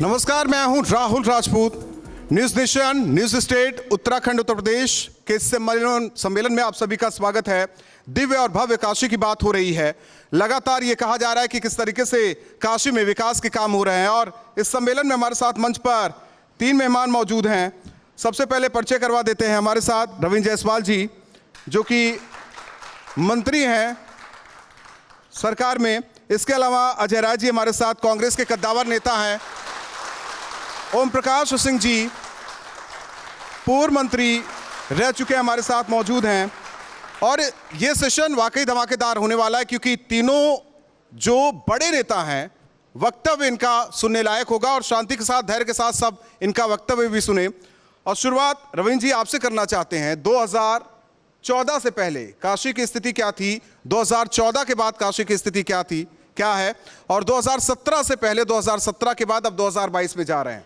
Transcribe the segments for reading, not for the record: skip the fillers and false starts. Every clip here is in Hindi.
नमस्कार, मैं हूं Rahul Rajput. News nation, news state, Uttarakhand, Uttar Pradesh के इस सम्मेलन में आप सभी का स्वागत है। दिव्य और भव्य काशी की बात हो रही है। लगातार ये कहा जा रहा है कि किस तरीके से काशी में विकास के काम हो रहे हैं, और इस सम्मेलन में हमारे साथ मंच पर 3 मेहमान मौजूद हैं। सबसे पहले परिचय करवा देते हैं हमारे साथ रविंद्र जायसवाल जी, जो कि मंत्री हैं सरकार में। इसके अलावा अजय राय जी हमारे साथ कांग्रेस के कद्दावर नेता हैं। ओम प्रकाश सिंह जी पूर्व मंत्री रह चुके हमारे साथ मौजूद हैं। और ये सेशन वाकई धमाकेदार होने वाला है, क्योंकि तीनों जो बड़े नेता हैं वक्तव्य इनका सुनने लायक होगा, और शांति के साथ, धैर्य के साथ सब इनका वक्तव्य भी सुने। और शुरुआत रविंद्र जी आपसे करना चाहते हैं। 2014 से पहले काशी की स्थिति क्या थी, 2014 के बाद काशी की स्थिति क्या है, और 2017 से पहले, 2017 के बाद अब 2022 में जा रहे हैं।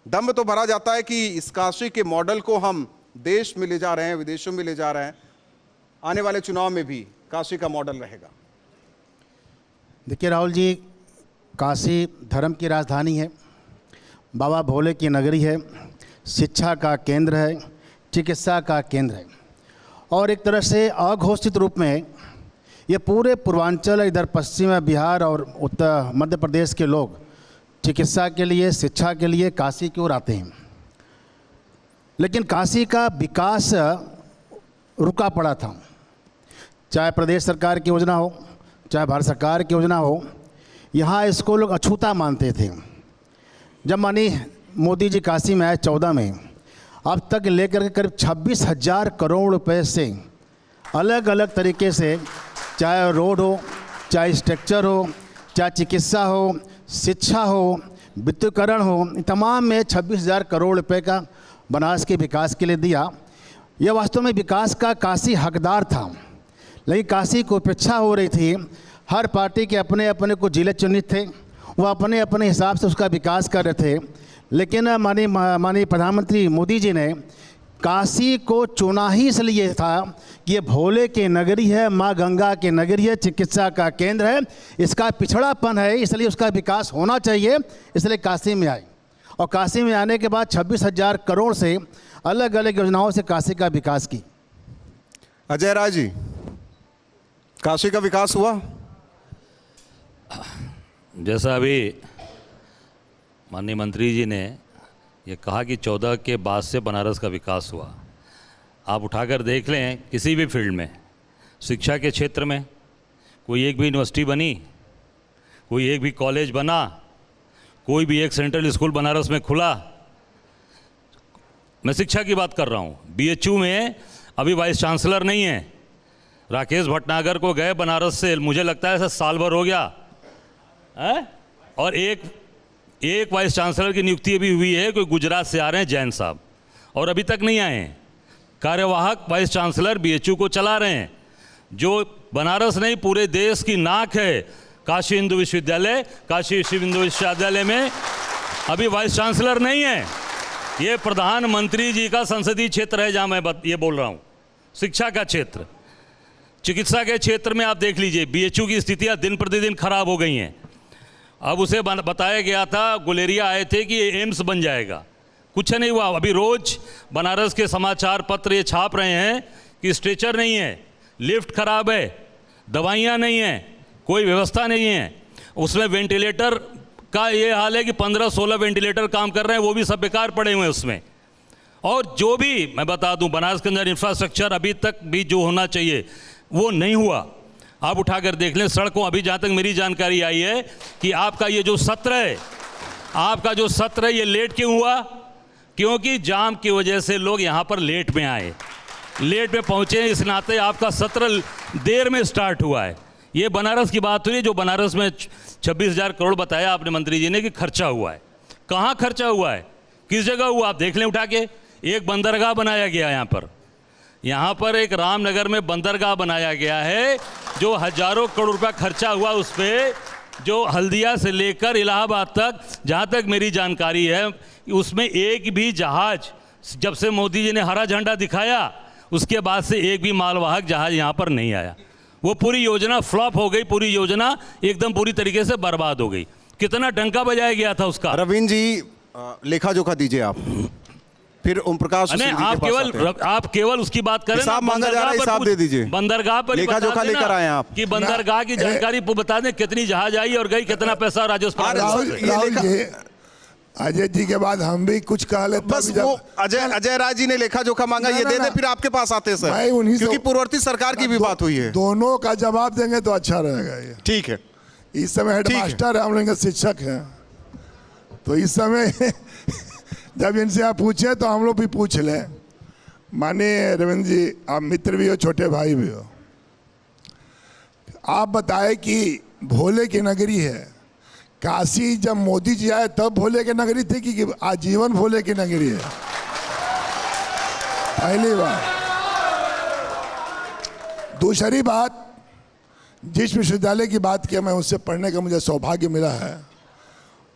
दम तो भरा जाता है कि इस काशी के मॉडल को हम देश में ले जा रहे हैं, विदेशों में ले जा रहे हैं। आने वाले चुनाव में भी काशी का मॉडल रहेगा। देखिए राहुल जी, काशी धर्म की राजधानी है, बाबा भोले की नगरी है, शिक्षा का केंद्र है, चिकित्सा का केंद्र है, और एक तरह से अघोषित रूप में ये पूरे पूर्वांचल, इधर पश्चिम बिहार और उत्तर मध्य प्रदेश के लोग चिकित्सा के लिए, शिक्षा के लिए काशी की ओर आते हैं। लेकिन काशी का विकास रुका पड़ा था, चाहे प्रदेश सरकार की योजना हो, चाहे भारत सरकार की योजना हो। यहाँ इसको लोग अछूता मानते थे। जब मानी मोदी जी काशी में आए 14 में, अब तक लेकर के करीब 26,000 करोड़ रुपए से अलग अलग तरीके से, चाहे रोड हो, चाहे स्ट्रक्चर हो, चाहे चिकित्सा हो, शिक्षा हो, विद्युतीकरण हो, तमाम में 26,000 करोड़ रुपए का बनारस के विकास के लिए दिया। यह वास्तव में विकास का काशी हकदार था, लेकिन काशी को उपेक्षा हो रही थी। हर पार्टी के अपने अपने कुछ जिले चिन्हित थे, वो अपने अपने हिसाब से उसका विकास कर रहे थे। लेकिन माननीय प्रधानमंत्री मोदी जी ने काशी को चुना ही इसलिए था कि ये भोले की नगरी है, माँ गंगा की नगरी है, चिकित्सा का केंद्र है, इसका पिछड़ापन है, इसलिए उसका विकास होना चाहिए, इसलिए काशी में आई। और काशी में आने के बाद 26,000 करोड़ से अलग अलग योजनाओं से काशी का विकास की। अजय राय जी, काशी का विकास हुआ? जैसा अभी माननीय मंत्री जी ने ये कहा कि 14 के बाद से बनारस का विकास हुआ। आप उठाकर देख लें, किसी भी फील्ड में, शिक्षा के क्षेत्र में कोई एक भी यूनिवर्सिटी बनी, कोई एक भी कॉलेज बना, कोई भी एक सेंट्रल स्कूल बनारस में खुला। मैं शिक्षा की बात कर रहा हूँ। BHU में अभी वाइस चांसलर नहीं है। राकेश भटनागर को गए बनारस से, मुझे लगता है ऐसा साल भर हो गया है, और एक वाइस चांसलर की नियुक्ति भी हुई है, कोई गुजरात से आ रहे हैं, जैन साहब, और अभी तक नहीं आए हैं। कार्यवाहक वाइस चांसलर BHU को चला रहे हैं, जो बनारस नहीं पूरे देश की नाक है। काशी हिंदू विश्वविद्यालय, काशी हिंदू विश्वविद्यालय में अभी वाइस चांसलर नहीं है। ये प्रधानमंत्री जी का संसदीय क्षेत्र है, जहाँ मैं ये बोल रहा हूँ। शिक्षा का क्षेत्र, चिकित्सा के क्षेत्र में आप देख लीजिए, BHU की स्थितियाँ दिन प्रतिदिन खराब हो गई हैं। अब उसे बताया गया था, गुलेरिया आए थे कि ये एम्स बन जाएगा, कुछ नहीं हुआ। अभी रोज बनारस के समाचार पत्र ये छाप रहे हैं कि स्ट्रेचर नहीं है, लिफ्ट खराब है, दवाइयाँ नहीं हैं, कोई व्यवस्था नहीं है। उसमें वेंटिलेटर का ये हाल है कि 15-16 वेंटिलेटर काम कर रहे हैं, वो भी सब बेकार पड़े हुए हैं उसमें। और जो भी मैं बता दूं, बनारस के अंदर इंफ्रास्ट्रक्चर अभी तक भी जो होना चाहिए वो नहीं हुआ। आप उठाकर देख लें सड़कों, अभी जहाँ तक मेरी जानकारी आई है कि आपका ये जो सत्र है, ये लेट क्यों हुआ? क्योंकि जाम की वजह से लोग यहाँ पर लेट में आए, लेट में पहुँचे, इस नाते आपका सत्र देर में स्टार्ट हुआ है। ये बनारस की बात हुई है, जो बनारस में 26,000 करोड़ बताया आपने मंत्री जी ने कि खर्चा हुआ है। कहाँ खर्चा हुआ है, किस जगह हुआ? आप देख लें उठा के। एक बंदरगाह बनाया गया यहाँ पर एक रामनगर में बंदरगाह बनाया गया है, जो हजारों करोड़ रुपया खर्चा हुआ उस पर, जो हल्दिया से लेकर इलाहाबाद तक, जहाँ तक मेरी जानकारी है, उसमें एक भी जहाज, जब से मोदी जी ने हरा झंडा दिखाया उसके बाद से एक भी मालवाहक जहाज यहाँ पर नहीं आया। वो पूरी योजना फ्लॉप हो गई, पूरी योजना एकदम पूरी तरीके से बर्बाद हो गई। कितना डंका बजाया गया था उसका। रवींद्र जी लेखा जोखा दीजिए आप, फिर ओम प्रकाश नहीं, जी के पास आते हैं। आप केवल उसकी बात करें। हिसाब मांगा जा रहा है, हिसाब दे दीजिए। बंदरगाह पर लेखा जोखा लेकर आए आप कि बंदरगाह की जानकारी बता दें, कितनी जहाज आई और गई, कितना पैसा राजस्व। राहुल जी, अजय जी के बाद हम भी कुछ कह लेते हैं। बस वो अजय राय जी ने लेखा जोखा मांगा, ये दे दे, फिर आपके पास आते हैं सर, क्योंकि पूर्ववर्ती सरकार की भी बात हुई है। दोनों का जवाब देंगे तो अच्छा रहेगा। ये ठीक है, इस समय हेडमास्टर है, हम लोग के शिक्षक हैं, तो इस समय जब इनसे आप पूछे तो हम लोग भी पूछ लें। माननीय रविंद्र जी, आप मित्र भी हो, छोटे भाई भी हो, आप बताएं कि भोले की नगरी है काशी। जब मोदी जी आए तब भोले की नगरी थी कि आजीवन भोले की नगरी है? पहली बात। दूसरी बात, जिस विश्वविद्यालय की बात की मैं उससे पढ़ने का मुझे सौभाग्य मिला है,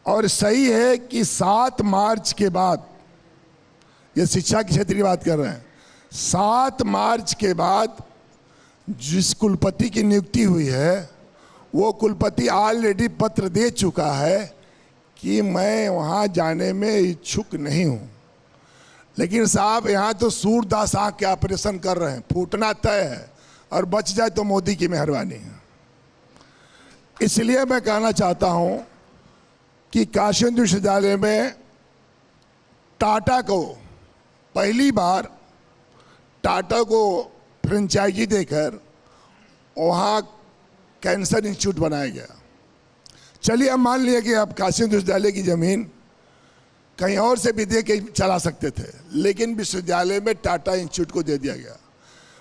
और सही है कि 7 मार्च के बाद, ये शिक्षा के क्षेत्र की बात कर रहे हैं, 7 मार्च के बाद जिस कुलपति की नियुक्ति हुई है वो कुलपति ऑलरेडी पत्र दे चुका है कि मैं वहाँ जाने में इच्छुक नहीं हूँ। लेकिन साहब यहाँ तो सूरदास आँख के ऑपरेशन कर रहे हैं, फूटना तय है, और बच जाए तो मोदी की मेहरबानी है। इसलिए मैं कहना चाहता हूँ कि काशी हिंदू विश्वविद्यालय में टाटा को पहली बार टाटा को फ्रेंचाइजी देकर वहाँ कैंसर इंस्टीट्यूट बनाया गया। चलिए हम मान लिया कि अब काशी हिंदू विश्वविद्यालय की ज़मीन कहीं और से भी दे के चला सकते थे, लेकिन विश्वविद्यालय में टाटा इंस्टीट्यूट को दे दिया गया।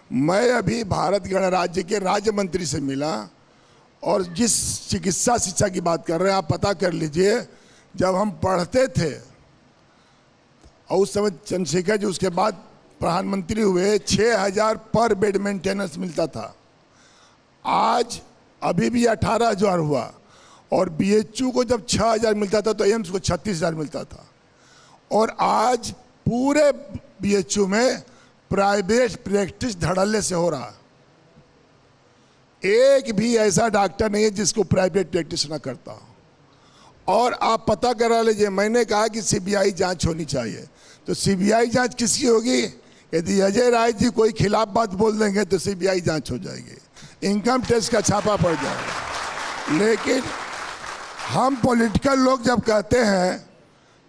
मैं अभी भारत गणराज्य के राज्य मंत्री से मिला, और जिस चिकित्सा शिक्षा की बात कर रहे हैं आप पता कर लीजिए, जब हम पढ़ते थे और उस समय चंद्रशेखर जी उसके बाद प्रधानमंत्री हुए, 6,000 पर बेड मेंटेनेंस मिलता था। आज अभी भी 18,000 हुआ, और बीएचयू को जब 6,000 मिलता था तो एम्स को 36,000 मिलता था। और आज पूरे बीएचयू में प्राइवेट प्रैक्टिस धड़ल्ले से हो रहा है। एक भी ऐसा डॉक्टर नहीं है जिसको प्राइवेट प्रैक्टिस ना करता हो। और आप पता करा लीजिए, मैंने कहा कि सीबीआई जांच होनी चाहिए, तो सीबीआई जांच किसकी होगी? यदि अजय राय जी कोई खिलाफ बात बोल देंगे तो सीबीआई जांच हो जाएगी, इनकम टैक्स का छापा पड़ जाएगा। लेकिन हम पॉलिटिकल लोग जब कहते हैं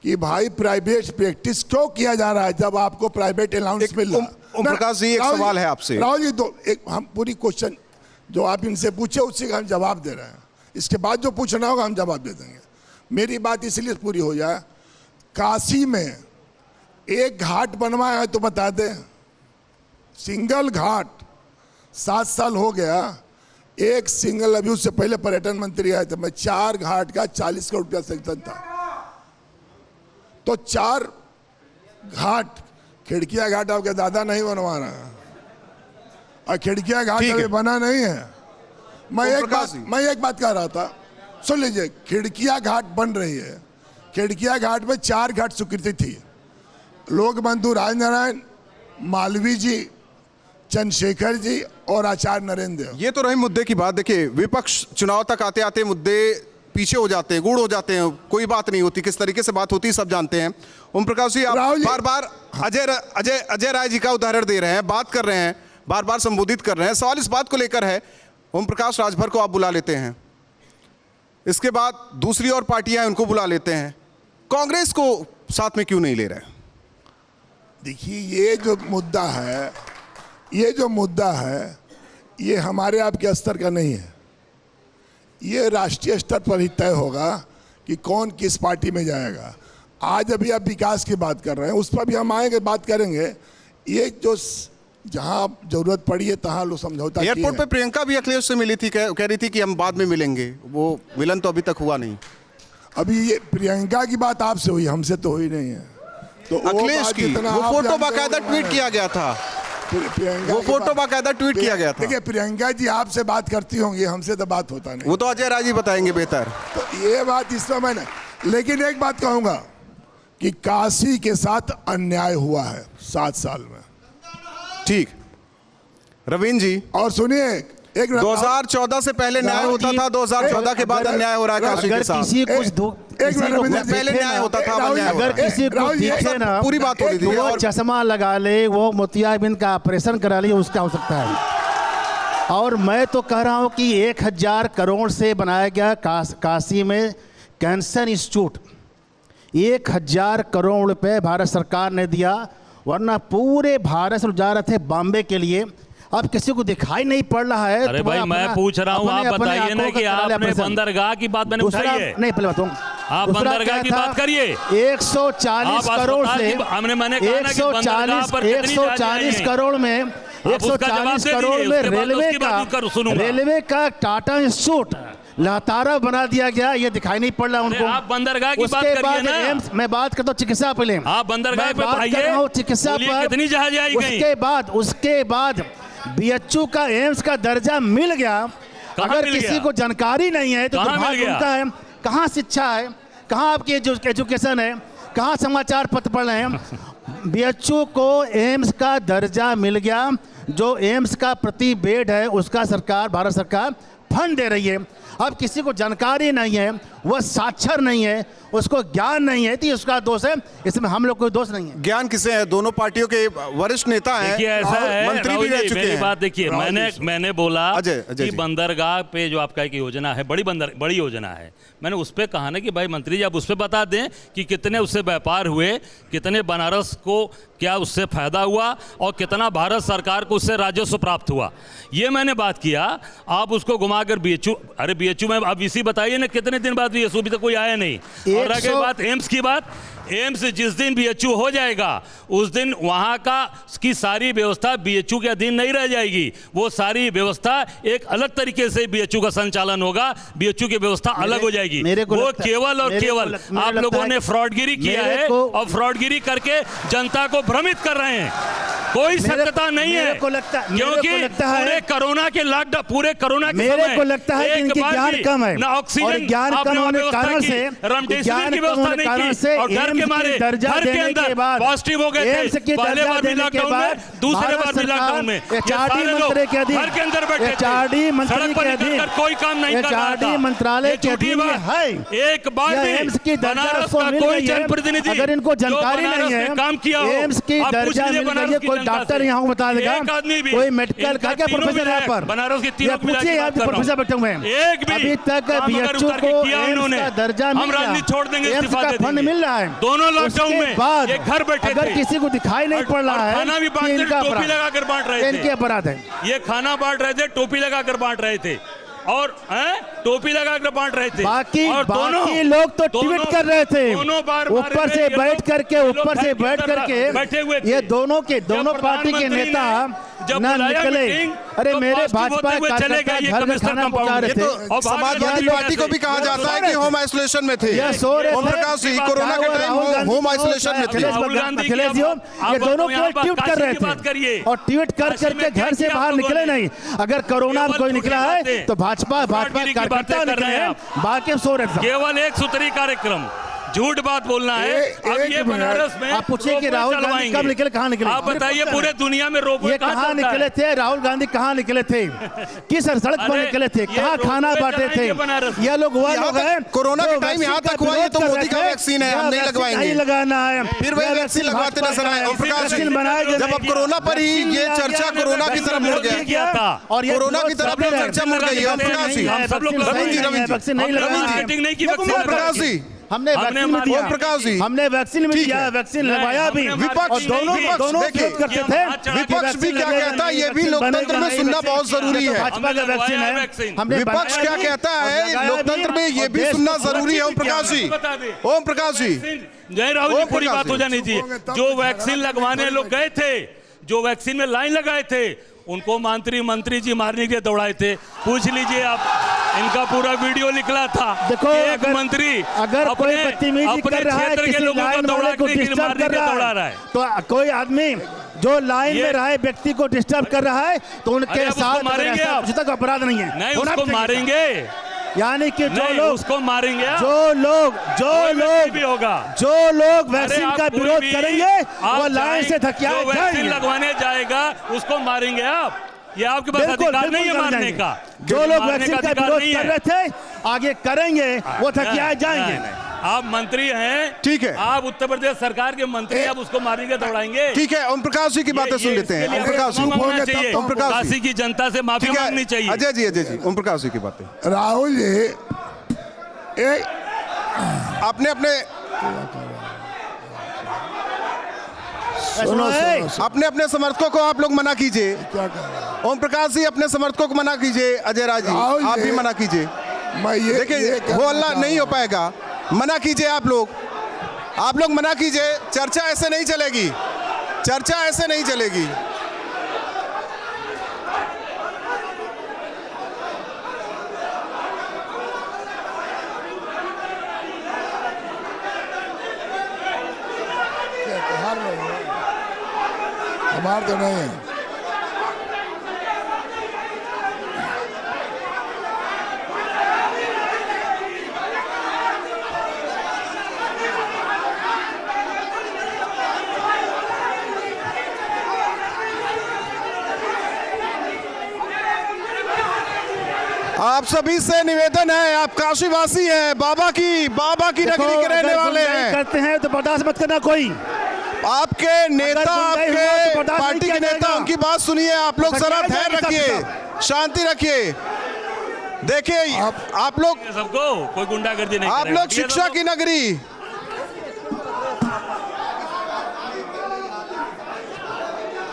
कि भाई प्राइवेट प्रैक्टिस क्यों किया जा रहा है जब आपको प्राइवेट अलाउंस मिल रहा है? ओम प्रकाश जी, एक सवाल है आपसे। राहुल जी, तो एक हम पूरी क्वेश्चन जो आप इनसे पूछे उसी का हम जवाब दे रहे हैं, इसके बाद जो पूछना होगा हम जवाब दे देंगे। मेरी बात इसलिए पूरी हो जाए, काशी में एक घाट बनवाया है तो बता दें, सिंगल घाट 7 साल हो गया, एक सिंगल, अभी उससे पहले पर्यटन मंत्री आए थे, मैं 4 घाट का 40 करोड़ रुपया सैंक्शन था। तो 4 घाट, खिड़किया घाट आपके दादा नहीं बनवा रहे हैं, और खिड़किया घाट अभी बना नहीं है। मैं एक बात कह रहा था, सुन लीजिए, खिड़किया घाट बन रही है। खिड़किया घाट में 4 घाट स्वीकृति थी, लोक बंधु राजनारायण, मालवीय जी, चंद्रशेखर जी और आचार्य नरेंद्र। ये तो रही मुद्दे की बात। देखिए, विपक्ष चुनाव तक आते आते मुद्दे पीछे हो जाते हैं, गुड़ हो जाते हैं, कोई बात नहीं होती, किस तरीके से बात होती है सब जानते हैं। ओम प्रकाश जी, आप बार बार अजय राय जी का उदाहरण दे रहे हैं, बात कर रहे हैं, बार बार संबोधित कर रहे हैं। सवाल इस बात को लेकर है, ओम प्रकाश राजभर को आप बुला लेते हैं, इसके बाद दूसरी और पार्टियां उनको बुला लेते हैं, कांग्रेस को साथ में क्यों नहीं ले रहे? देखिए, ये जो मुद्दा है ये हमारे आपके स्तर का नहीं है, ये राष्ट्रीय स्तर पर ही तय होगा कि कौन किस पार्टी में जाएगा। आज अभी आप विकास की बात कर रहे हैं, उस पर भी हम आएंगे, बात करेंगे। ये जो जहां जरूरत पड़ी है तहां लोग समझौता किए हैं। एयरपोर्ट पे प्रियंका भी अखिलेश से मिली थी, कह रही थी कि हम बाद में मिलेंगे, वो मिलन तो अभी तक हुआ नहीं। अभी ये प्रियंका की बात आपसे हुई, हमसे तो हुई नहीं है। तो अखिलेश की वो फोटो बाकायदा ट्वीट किया गया था, वो फोटो बाकायदा ट्वीट किया गया था। देखिए, प्रियंका जी आपसे बात करती होंगी, हमसे तो बात होता नहीं। वो तो अजय राय जी बताएंगे बेहतर। तो ये बात इसमें मैंने, लेकिन एक बात कहूंगा कि काशी के साथ अन्याय हुआ है 7 साल में। ठीक, रवीन जी, और सुनिए, एक मिनट, 2014 से पहले न्याय राहुल होता जी, था, 2014 के बाद अगर- अन्याय हो रहा है काशी अगर के साथ। किसी कुछ एक मिनट, पहले न्याय होता था, अब अन्याय हो अगर रहा है। किसी को राहुल जी, दिखे ना पूरी बात हो रही थी तो वो और चश्मा लगा ले, वो मोतियाबिंद का ऑपरेशन करा ले, उसका हो सकता है। और मैं तो कह रहा हूं कि 1000 करोड़ से बनाया गया काशी में कैंसर इंस्टीट्यूट, 1000 करोड़ रुपए भारत सरकार ने दिया, वरना पूरे भारत से जा रहे थे बॉम्बे के लिए। अब किसी को दिखाई नहीं पड़ रहा है। अरे तो भाई अपना- मैं पूछ रहा हूँ, अपने- आप अपने बताइए ना आंखों कि का करा ले आपने ऑपरेशन। बंदरगाह की बात मैंने दूसरा उठाई है। नहीं, पहले बताऊं। आप दूसरा बंदरगाह क्या की था? बात करिए। 140 आप करोड़ अस्पताल से की- मैंने कहा ना कि बंदरगाह पर कितनी जहाजें आई 140 हैं? करोड़ में उसका जवाब 140 दे करोड़ दीजिए, में उसके बाद रेलवे उसकी बात का सुनूंगा। रेलवे का टाटा इंस्टीट्यूट लहतारा बना दिया गया, ये दिखाई नहीं पड़ रहा उनको। आप बंदरगाह की बात उसके करिए बाद ना। एम्स, मैं बात करता हूँ चिकित्सा पहले। आप बंदरगाह मैं पे बात बढ़ाइए। कर रहा हूँ चिकित्सा बोलिए पर। कितनी जहाजें आई गई? उसके बाद बीएचयू का एम्स का दर्जा मिल गया। कहाँ अगर मिल किसी गया? को जानकारी नहीं है तो कहाँ मिल दुर्भाग्य गया? उनका है। कहाँ शिक्षा है, कहाँ आपकी एजुकेशन है, कहाँ समाचार पत्र पढ़ रहे हैं। बीएचयू को एम्स का दर्जा मिल गया। जो एम्स का प्रति बेड है उसका सरकार, भारत सरकार फंड दे रही है। अब किसी को जानकारी नहीं है, वह साक्षर नहीं है, उसको ज्ञान नहीं है, तो उसका दोष है। इसमें हम लोग कोई दोष नहीं है। ज्ञान किसे है? दोनों पार्टियों के वरिष्ठ नेता हैं, देखिए ऐसा और है मंत्री राहुल भी रह जी, चुके मेरी हैं। बात देखिए, मैंने बोला अजय कि जी। बंदरगाह पे जो आपका एक योजना है, बड़ी योजना है, मैंने उस पर कहा ना कि भाई मंत्री जी आप उस पर बता दें कि कितने उससे व्यापार हुए, कितने बनारस को क्या उससे फायदा हुआ और कितना भारत सरकार को उससे राजस्व प्राप्त हुआ, ये मैंने बात किया। आप उसको घुमाकर बीएचयू, अरे बीएचयू में आप इसी बताइए ना कितने दिन बाद बीएचयू, अभी तक कोई आया नहीं। और रह गई बात एम्स की बात, एम्स जिस दिन बीएचयू हो जाएगा उस दिन वहां का की सारी व्यवस्था बीएचयू के अधीन नहीं रह जाएगी। वो सारी व्यवस्था एक अलग तरीके से बीएचयू का संचालन होगा, बीएचयू की व्यवस्था अलग हो जाएगी। वो केवल और केवल आप लोगों ने फ्रॉडगिरी किया है और फ्रॉडगिरी करके जनता को भ्रमित कर रहे हैं। कोई सत्यता नहीं है, क्योंकि पूरे कोरोना के लॉकडाउन, पूरे कोरोना के समय मेरे को लगता है कि इनकी ज्ञान कम है ना और ऑक्सीजन ज्ञान कम होने के कारण से रेमडेसिविर की व्यवस्था नहीं की और डर के मारे घर के अंदर पॉजिटिव हो गए थे। पहले बार भी लॉकडाउन में, दूसरे बार भी लॉकडाउन में, ये सारे लोग घर के अंदर बैठे थे, सड़क पर निकलकर कोई काम नहीं कर रहा था। मंत्रालय के अधीन है। एक बार भी एम्स की दर्जा बनारस उसको का मिल कोई गई है। जनप्रतिनिधि अगर इनको जो जानकारी बनारस नहीं में है, काम किया हो, एम्स की आप पूछ दर्जा लीजिए मिल गई बनारस है, की कोई जनता डॉक्टर से। यहाँ बता देगा, एक आदमी भी, कोई मेडिकल इनका का क्या तीनों प्रोफेसर है यहाँ विधायक, पर, बनारस के तीनों ये पूछिए विधायक यहाँ की बात कर प्रोफेसर रहा बैठे हुए हैं। एक भी अभी तक काम अगर बीएचयू उतर के को किया एम्स इन्होंने, का दर्जा हम मिल गया, राजनीति छोड़ देंगे, एम्स इस्तीफा का दे फंड देंगे। मिल रहा है। दोनों लॉकडाउन उसके में बाद ये घर बैठे अगर थे। किसी को दिखाई नहीं पड़ रहा है खाना भी कि बांट इनका टोपी अपराध, लगाकर बांट रहे थे, इनके अपराध है। ये खाना बांट रहे थे, टोपी लगाकर बांट रहे थे और टोपी लगाकर बांट रहे थे। बाकी और बाकी लोग तो ट्वीट कर रहे थे, ऊपर से बैठ करके बैठे हुए थे। ये दोनों पार्टी के नेता न निकले। अरे मेरे भाजपा कार्यकर्ता घर में खाना पहुंचा रहे थे। तो समाजवादी पार्टी को भी कहा जाता है कि होम आइसोलेशन में थे। ओम प्रकाश जी कोरोना के टाइम होम आइसोलेशन में थे। अखिलेश जी ये दोनों केवल ट्वीट कर रहे थे और ट्वीट कर करके घर से बाहर निकले नहीं। अगर कोरोना में कोई निकला है तो भाजपा कार्यकर्ता निकले हैं, बाकी सो रहे थे। केवल एक सूत्री कार्यक्रम, झूठ बात बोलना है। अब ये बनारस में आप पूछिए कि राहुल गांधी कब निकले, कहाँ निकले? आप बताइए पूरे दुनिया में रोबोट ये कहाँ निकले थे? राहुल गांधी कहाँ निकले थे? किस सड़क पर निकले थे? कहाँ खाना बांटे थे? ये लोग हुआ लोग हैं कोरोना के टाइम यहाँ तक हुआ, ये तो मोदी का वैक्सीन है, हम नहीं लगवाएंगे, नहीं लगाना है। फिर वही वैक्सीन लगवाते नजर आए। ओम प्रकाश जी जब अब कोरोना पर ही ये चर्चा कोरोना की तरफ मुड़ गया और कोरोना की तरफ चर्चा मुड़ गई है। ओम प्रकाश जी, हम सब लोग वैक्सीन नहीं मार्केटिंग नहीं की, ओम प्रकाश जी हमने वैक्सीन में दिया, ओम प्रकाश जी हमने वैक्सीन में दिया, वैक्सीन लगवाया भी। विपक्ष दोनों विरोध करते थे। विपक्ष भी क्या कहता है ये भी लोकतंत्र में सुनना बहुत जरूरी है। भाजपा का वैक्सीन है, हमने विपक्ष क्या कहता है लोकतंत्र में ये भी सुनना जरूरी है। ओम प्रकाश जी, ओम प्रकाश जी, जय राहुल जी पूरी बात हो जानी चाहिए। जो वैक्सीन लगवाने लोग गए थे, जो वैक्सीन में लाइन लगाए थे, उनको मंत्री जी मारने के लिए दौड़ाए थे। पूछ लीजिए आप, इनका पूरा वीडियो निकला था। देखो एक मंत्री अगर कोई बदतमीजी कर रहा है, किसी लाइन वाले को डिस्टर्ब कर रहा है, तो कोई आदमी जो लाइन में रहे व्यक्ति को डिस्टर्ब कर रहा है तो उनके साथ मारेंगे आप, तक अपराध नहीं है। नहीं उसको मारेंगे, यानी कि जो लोग उसको मारेंगे, जो लोग वैक्सीन का विरोध करेंगे वो लाइन से धकिया वैक्सीन लगवाने जाएगा उसको मारेंगे आप। ये आपके पास बिल्कुल, अधिकार नहीं है बिल्कुल मारने जाएंगे। का। जो लोग मारने वैक्सीन का अधिकार विरोध नहीं कर है। रहे थे आगे करेंगे, वो थकियाए जाएंगे। आप मंत्री हैं, ठीक है। आप उत्तर प्रदेश सरकार के मंत्री हैं, आप उसको मारने के दौड़ाएंगे। ठीक है, ओम प्रकाश जी की बातें सुन लेते हैं। ओम प्रकाश जी, मांगना चाहिए, ओम प्रकाश जी। काशी की जनता से माफी ठीक मांगनी है, चाहिए। अजय जी, ओम प्रकाश जी की बातें। राहुल जी एक आपने अपने सुनो, सुनो, सुनो, अपने अपने समर्थकों को आप लोग मना कीजिए। क्या कर रहे हैं? ओम प्रकाश जी अपने समर्थकों को मना कीजिए। अजय राज जी राहुल आप जी, भी मना कीजिए। मैं ये देखिए कहना वो अल्लाह नहीं हो चाहूँगा। पाएगा, मना कीजिए आप लोग मना कीजिए। चर्चा ऐसे नहीं चलेगी, चर्चा ऐसे नहीं चलेगी। हार रहे हैं। हमार तो नहीं है। आप सभी से निवेदन है, आप काशीवासी हैं, बाबा की नगरी के रहने वाले हैं। करते हैं तो बर्दाश्त मत करना कोई। आपके नेता, गुंडाई हुआ आपके तो बर्दाश्त पार्टी नहीं के किया नेता, जाएगा। उनकी बात सुनिए। आप लोग जरा सच्चाई धैर्य जाएगी रखिए, सबके शांति रखिए। देखिए आप लोग सबको कोई गुंडागर्दी नहीं आप करेगा। लोग शिक्षा की नगरी,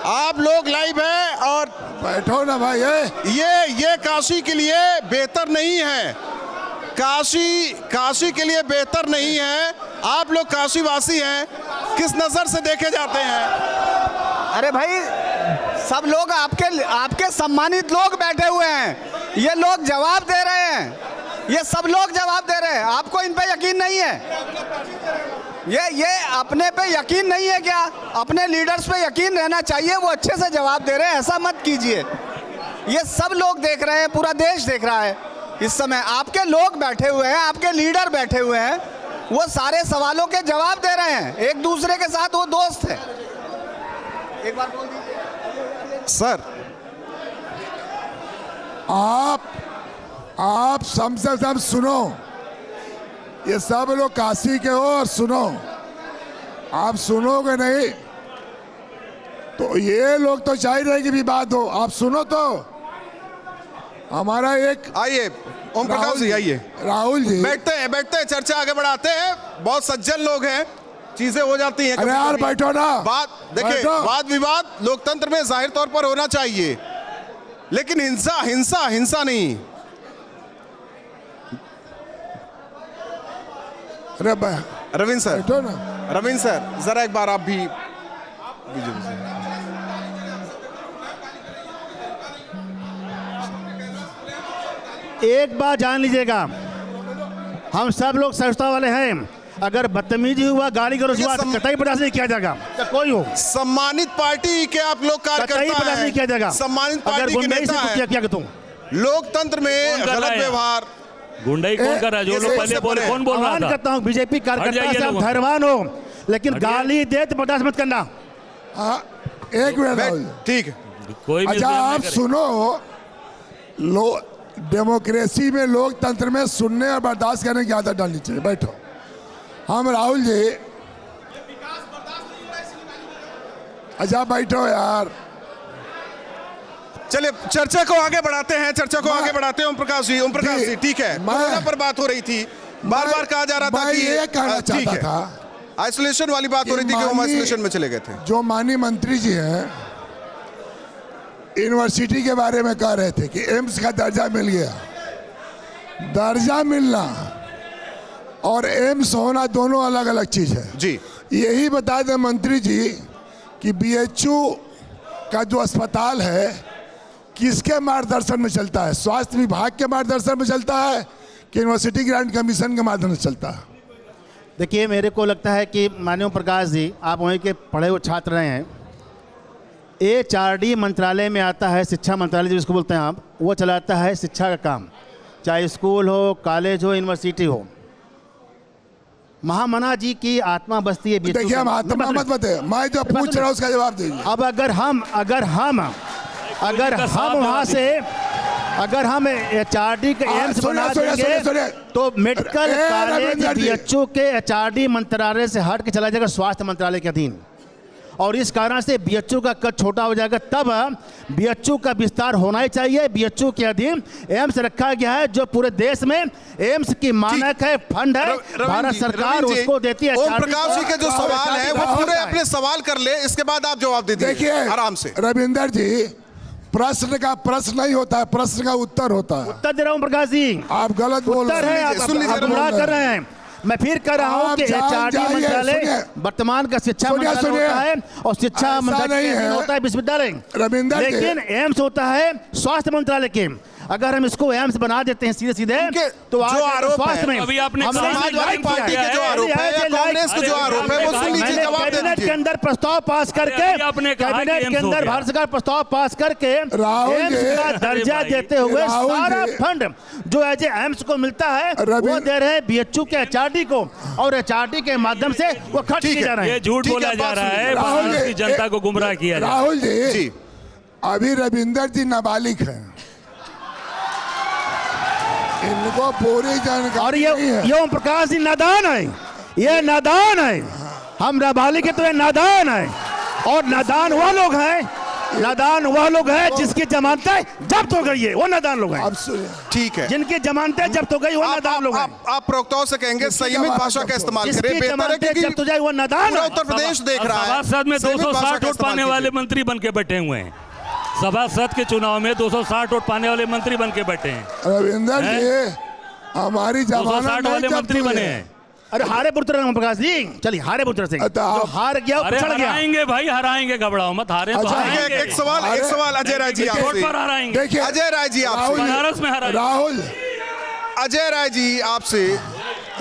आप लोग लाइव है और बैठो ना भाई ये काशी के लिए बेहतर नहीं है। काशी के लिए बेहतर नहीं है। आप लोग काशीवासी हैं, किस नजर से देखे जाते हैं? अरे भाई सब लोग आपके सम्मानित लोग बैठे हुए हैं, ये लोग जवाब दे रहे हैं, ये सब लोग जवाब दे रहे हैं। आपको इन पे यकीन नहीं है? ये अपने पे यकीन नहीं है क्या? अपने लीडर्स पे यकीन रहना चाहिए, वो अच्छे से जवाब दे रहे हैं, ऐसा मत कीजिए। ये सब लोग देख रहे हैं, पूरा देश देख रहा है इस समय। आपके लोग बैठे हुए हैं, आपके लीडर बैठे हुए हैं, वो सारे सवालों के जवाब दे रहे हैं, एक दूसरे के साथ वो दोस्त है। एक बार बोल दीजिए सर। आप सब सुनो, ये सब लोग काशी के हो और सुनो। आप सुनोगे नहीं तो ये लोग तो चाह रहे कि विवाद हो, आप सुनो तो। हमारा एक आइए ओम प्रकाश जी, आइए। राहुल जी बैठते हैं, चर्चा आगे बढ़ाते हैं। बहुत सज्जन लोग हैं, चीजें हो जाती हैं। अरे यार बैठो ना। बात देखिए, बैठो। वाद विवाद लोकतंत्र में जाहिर तौर पर होना चाहिए, लेकिन हिंसा नहीं। अरे रविंद्र सर, बैठो ना। रविंद्र सर जरा एक बार आप भी एक बात जान लीजिएगा, हम सब लोग सहिष्णुता वाले हैं। अगर बदतमीजी हुआ, गाली गलौज हुआ, तो कतई बर्दाश्त नहीं किया जाएगा, तो कोई हो। सम्मानित पार्टी के आप लोग कतई कार्यकर्ता बर्दाश्त नहीं किया जाएगा। हैं, सम्मानित अगर पार्टी के गुंडाई से नेता कुछ किया हैं। तुम लोकतंत्र में कौन कर रहा गलत है? व्यवहार, गुंडाई कौन कर रहा है? जो ये लोग सही पहले से बोले, बोले। कौन बोल रहा आह्वान था? करता हूँ बीजेपी हट कार्यकर्ता जाइए से आप लोगों से। धैर्यवान हो, लेकिन हटिए। गाली दे तो बर्दाश्त मत करना। एक मिनट राहुल। ठीक है। कोई भी अच्छा नहीं आप करे। सुनो, डेमोक्रेसी में लोकतंत्र में सुनने और बर्दाश्त करने की आदत डालनी चाहिए। बैठो। हम राहुल जी, अच्छा बैठो यार। चलिए चर्चा को आगे बढ़ाते हैं। ओम प्रकाश जी, ठीक है। कोरोना पर बात हो रही थी, बार कहा जा रहा था मैं कि ये कहना ठीक चाहता है। था, आइसोलेशन वाली बात हो रही थी कि हम आइसोलेशन में चले गए थे। जो माननीय मंत्री जी हैं, यूनिवर्सिटी के बारे में कह रहे थे कि एम्स का दर्जा मिल गया। दर्जा मिलना और एम्स होना दोनों अलग अलग चीज है जी। यही बता दें मंत्री जी कि बीएचयू का जो अस्पताल है किसके मार्गदर्शन में चलता है? स्वास्थ्य विभाग के मार्गदर्शन में चलता है कि यूनिवर्सिटी ग्रांट कमीशन के माध्यम से चलता है? देखिए, मेरे को लगता है कि माननीय प्रकाश जी, आप वहीं के पढ़े हुए छात्र रहे हैं। HRD मंत्रालय में आता है, शिक्षा मंत्रालय जिसको बोलते हैं आप, वो चलाता है शिक्षा का काम, चाहे स्कूल हो, कॉलेज हो, यूनिवर्सिटी हो। महामना जी की आत्मा बसती है बीएचयू देखिए, हम में। आत्मा मत बताइए, मैं जो पूछ रहा हूँ उसका जवाब दीजिए। अब अगर हम अगर का साफ हम वहाँ जवाब से अगर हम HRD के एम्स बना देंगे तो मेडिकल ए, कॉलेज रविंदर जी। BHU के HRD मंत्रालय से हट के चला जाएगा स्वास्थ्य मंत्रालय के अधीन, और इस कारण से BHU का कद छोटा हो जाएगा। तब BHU का विस्तार होना ही चाहिए। BHU के अधीन एम्स रखा गया है, जो पूरे देश में एम्स की मानक है, फंड है, भारत सरकार उसको देती है। ओम प्रकाश जी के जो और सवाल है वो HRD पूरे होता है। अपने सवाल कर ले, इसके बाद आप जवाब दे दीजिए देखिए आराम से। रविंदर जी, प्रश्न का प्रश्न नहीं होता है, प्रश्न का उत्तर होता है। उत्तर दे रहा हूँ प्रकाश जी, आप गलत बोल उत्तर रहे है, हैं। सुन लीजिए, आप गुमराह कर रहे हैं। मैं फिर कह रहा हूँ आप कि HRD जाइए, मंत्रालय सुनिए। वर्तमान का शिक्षा सुनिए, मंत्रालय सुनिए। होता है, और शिक्षा ऐसा मंत्रालय नहीं के अधीन है। होता है विश्वविद्यालय, रविंदर जी। लेकिन एम्स होता है स्वास्थ्य मंत्रालय के। अगर हम इसको एम्स बना देते हैं सीधे सीधे उनके तो जो आगे आरोप स्वास्थ्य है, में अभी आपने हमने कहा समाजवादी लाइक किया पार्टी के है। जो आरोप है या कांग्रेस के जो आरोप है वो सुन लीजिए, मैंने जवाब दे कैबिनेट के दीजिए। अंदर प्रस्ताव पास करके अभी आपने कहा कि कैबिनेट के एम्स हो अंदर गया। भारत सरकार प्रस्ताव पास करके राहुल एम्स जी, का दर्जा भाई, देते हुए राहुल सारा जी। फंड जो एज एम्स को मिलता है रवि- वो दे रहे हैं BHU के HRD को, और HRD के माध्यम से वो खर्च ठीक किए है, जा रहे ये हैं। झूठ ठीक है, बोला जा बात रहा है, सुनिए। राहुल बनारस की जी, जनता को गुमराह किया जा रहा है। राहुल जी, जी अभी रविंदर जी नाबालिग हैं, इनको पूरी और जानकारी नहीं है। ये ओम प्रकाश जी नादान है, ये नादान है। हम नाबालिग है तो ये नादान है, और नादान वह लोग हैं जिसकी जमानतें जब्त हो गई है, वो नादान लोग हैं। अब सुनिए, ठीक है। जिनकी जमानतें जब्त हो गई वो नादान लोग हैं। आप प्रवक्ताओं से कहेंगे संयमित जवाब भाषा का दो। इस्तेमाल करें, जिसकी बेहतर है, जमानतें क्योंकि जब्त हो जाए वो नादान पूरा है। उत्तर प्रदेश देख रहा है। सभासद में संयमित भाषा 260 का वोट पाने इस्तेमाल वाले कीजिए। मंत्री बन के बैठे हुए हैं। सभासद के चुनाव में 260 वोट पाने वाले मंत्री बन के बैठे हैं। रविंदर जी, हमारी जमानत 260 वाले नहीं जब्त मंत्री हुई बने है। हैं। अरे हारे पुत्र ओम प्रकाश जी, चलिए हारे पुत्र सिंह अच्छा, जो हार गया वो अरे पिछड़ गया। हराएंगे भाई, हराएंगे, घबराओ मत, हारे तो अच्छा, हराएंगे। एक सवाल अजय राय जी वोट आपसे। पर हराएंगे। देखिए अजय राय जी आपसे। राहुल बनारस में हराएंगे। अजय राय जी आपसे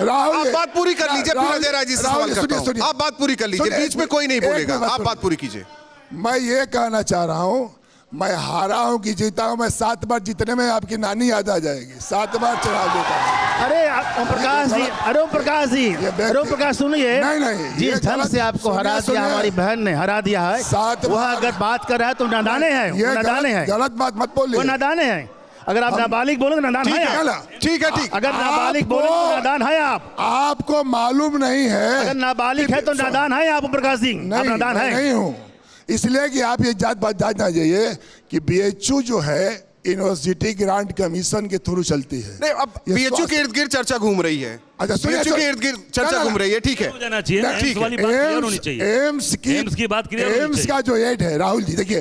राहुल आप बात पूरी कर लीजिए, फिर अजय राय जी से सवाल करता हूं। सुनिए, आप बात पूरी कर लीजिए, सुनिए, बीच में कोई नहीं एक बोलेगा, मिनट आप सुनिए। बात पूरी कीजिए। मैं ये कहना चाह रहा हूँ, मैं हारा हूँ कि जीता हूँ, मैं 7 बार जीतने में आपकी नानी याद आ जाएगी। 7 बार चुनाव जीता हूँ। अरे ओम प्रकाश जी, अरे ओम प्रकाश जी, व्यक्ति- अरे ओम प्रकाश सुनिए, नहीं, ये जिस ढंग गलत- से आपको हरा सुनिए, दिया, सुनिए। हमारी बहन ने हरा दिया है, सात वह बार- अगर बात कर रहा है तो नादाने हैं, ये नादाने हैं, गलत बात मत वो बोलिए। नादाने हैं। अगर आप नाबालिग बोलोगे नादान ठीक है है आप। ना? ठीक है, ठीक। अगर नाबालिग आपको- बोलोगे तो नादान है आप। आपको मालूम नहीं है। अगर नाबालिग है तो नादान है आप ओम प्रकाश सिंह, आप नहीं, नादान मैं है। नहीं हूँ। इसलिए कि आप ये बात जानना चाहिए कि BHU जो है यूनिवर्सिटी ग्रांट कमीशन के थ्रू चलती है। नहीं, अब ये BHU के स्वास्थ्य- इर्द गिर्द चर्चा घूम रही है। अच्छा, सुनिए, BHU के सुनिए। इर्द गिर्द चर्चा ना, घूम रही है, ठीक है। हो जाना चाहिए ना, ठीक एम्स है। वाली बात क्लियर होनी चाहिए। एम्स की बात क्लियर होनी एम्स चाहिए। का जो एड है, राहुल जी देखिए,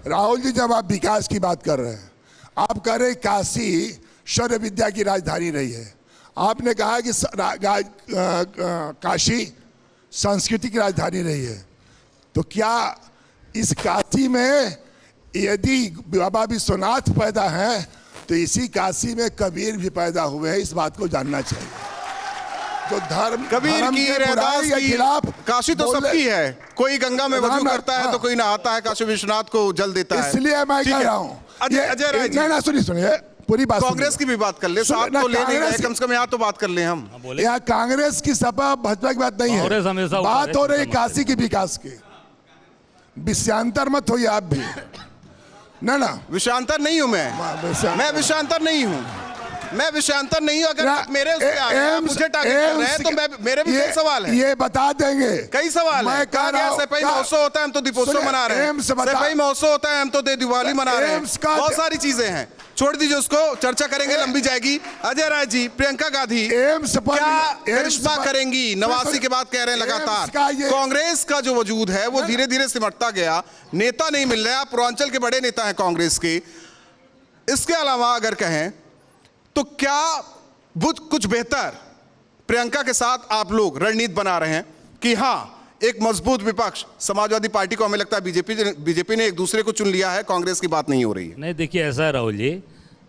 राहुल जी जब आप विकास की बात कर रहे हैं, आप कह रहे काशी शौर्य विद्या की राजधानी रही है। आपने कहा कि काशी संस्कृति की राजधानी रही है। तो क्या इस काशी में यदि बाबा विश्वनाथ पैदा हैं तो इसी काशी में कबीर भी पैदा हुए हैं, इस बात को जानना चाहिए। तो कबीर धर्म की, के बुराई रैदास के की, खिलाफ काशी तो बोले- सबकी है। कोई गंगा में वजू राम- करता है तो हाँ। कोई नहाता है, काशी विश्वनाथ को जल देता है। इसलिए मैं ठीक कह है। रहा हूँ अजय राय जी, नहीं, सुनिए पूरी बात कांग्रेस की भी बात कर ले, सुनिए, साथ ना, तो ले नहीं कांग्रेस गए, की- कम से कम यहाँ तो बात कर ले हम। बोले यहाँ कांग्रेस की सपा भाजपा की बात नहीं कांग्रेस है। हमेशा बात ऊपर हो है, रही है चिंता मत काशी की विकास की। विषयांतर मत होइए आप भी। ना विषयांतर नहीं हूं मैं विषयांतर नहीं हूं। मैं विषयांतर नहीं हूं। अगर आप मेरे उस पे आ गए, आप मुझे टारगेट कर रहे हैं, तो मेरे भी कई सवाल है। ये बता देंगे। कई सवाल है। मैं कहा कह रहा गया हूं- सफाई क्या- महोत्सव होता है, हम तो दीपोत्सव सुनिए, मना रहे हैं। एम्स बता- सफाई महोत्सव होता है, हम तो दिवाली मना रहे हैं। एम्स का- बहुत सारी चीजें हैं, छोड़ दीजिए उसको, चर्चा करेंगे, लंबी जाएगी। अजय राय जी, प्रियंका गांधी एम्स पर क्या एम्स करिश्मा पर- करेंगी? नवासी के बाद कह रहे हैं एम्स लगातार। का ये- कांग्रेस का जो वजूद है वो धीरे धीरे सिमटता गया, नेता नहीं मिल रहे। आप पूर्वांचल के बड़े नेता हैं कांग्रेस के। इसके अलावा अगर कहें तो क्या कुछ बेहतर प्रियंका के साथ आप लोग रणनीति बना रहे हैं कि हाँ, एक मजबूत विपक्ष, समाजवादी पार्टी को हमें लगता है बीजेपी ने एक दूसरे को चुन लिया है, कांग्रेस की बात नहीं हो रही है। नहीं, देखिए ऐसा है राहुल जी